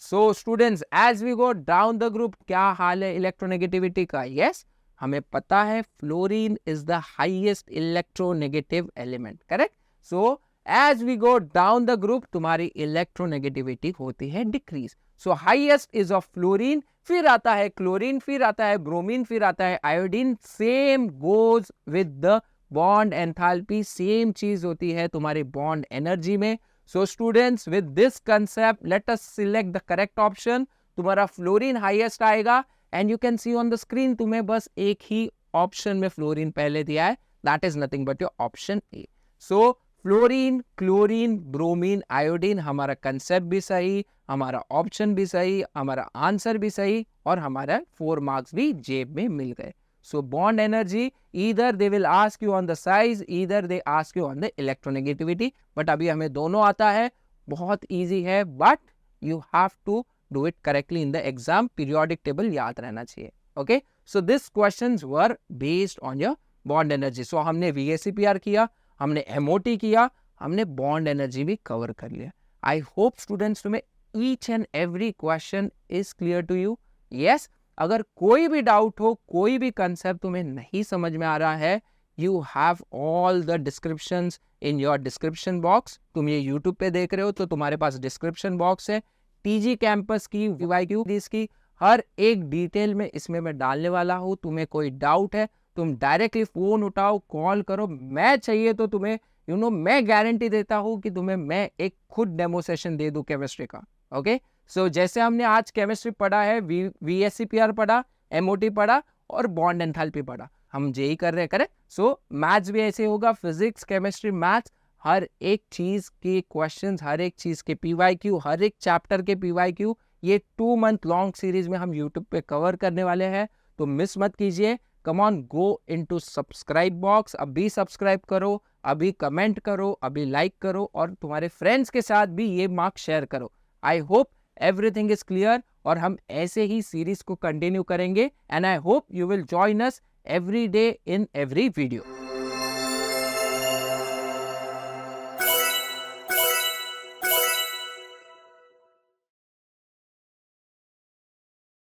So students as we go down the group, क्या हाल है इलेक्ट्रोनेगेटिविटी का? यस, हमें पता है fluorine is the highest electronegative element, correct. So as we go down the group तुम्हारी electronegativity होती है decrease. So highest is of fluorine, फिर आता है क्लोरीन, फिर आता है ब्रोमीन, फिर आता है iodine. Same goes with the bond enthalpy, same चीज होती है तुम्हारी बॉन्ड एनर्जी में। So students with this concept let us select the correct option. तुम्हारा फ्लोरीन हाईएस्ट आएगा and you can see on the screen, तुम्हें बस एक ही ऑप्शन में फ्लोरीन पहले दिया है, that is nothing but your option A. So fluorine, chlorine, bromine, iodine, हमारा कंसेप्ट भी सही, हमारा ऑप्शन भी सही, हमारा आंसर भी सही और हमारा 4 मार्क्स भी जेब में मिल गए। So bond energy either they will ask you on the size, either they ask you on the electronegativity, but अभी हमें दोनों आता है, बहुत ईजी है, but you have to do it correctly in the exam. Periodic table याद रहना चाहिए। Okay, so this questions were based on your bond energy. So हमने VSEPR किया, हमने MOT किया, हमने बॉन्ड एनर्जी भी कवर कर लिया। आई होप स्टूडेंट्स तुम्हें each and every question is clear to you. Yes, अगर कोई भी डाउट हो, कोई भी कंसेप्ट तुम्हें नहीं समझ में आ रहा है, you have all the descriptions in your description box. तुम ये यूट्यूब पे देख रहे हो तो तुम्हारे पास डिस्क्रिप्शन बॉक्स है, TG कैंपस की, PYQ की हर एक डिटेल में इसमें मैं डालने वाला हूँ। तुम्हें कोई डाउट है तुम डायरेक्टली फोन उठाओ, कॉल करो। मैं चाहिए तो तुम्हें मैं गारंटी देता हूँ कि तुम्हें मैं एक खुद डेमो सेशन दे दूं केमिस्ट्री का। ओके, सो जैसे हमने आज केमिस्ट्री पढ़ा है, VSEPR पढ़ा, MOT पढ़ा और बॉन्ड एंथैल्पी पढ़ा, हम JEE कर रहे हैं, करेक्ट। सो मैथ्स भी ऐसे होगा, फिजिक्स, केमिस्ट्री, मैथ्स, हर एक चीज के क्वेश्चंस, हर एक चीज के PYQ, हर एक चैप्टर के PYQ, ये 2 मंथ लॉन्ग सीरीज में हम यूट्यूब पे कवर करने वाले हैं, तो मिस मत कीजिए। Come on, go into subscribe box, अभी सब्सक्राइब करो, अभी कमेंट करो, अभी लाइक करो और तुम्हारे फ्रेंड्स के साथ भी ये मार्क शेयर करो। I hope everything is clear और हम ऐसे ही सीरीज को कंटिन्यू करेंगे and I hope you will join us every day in every video.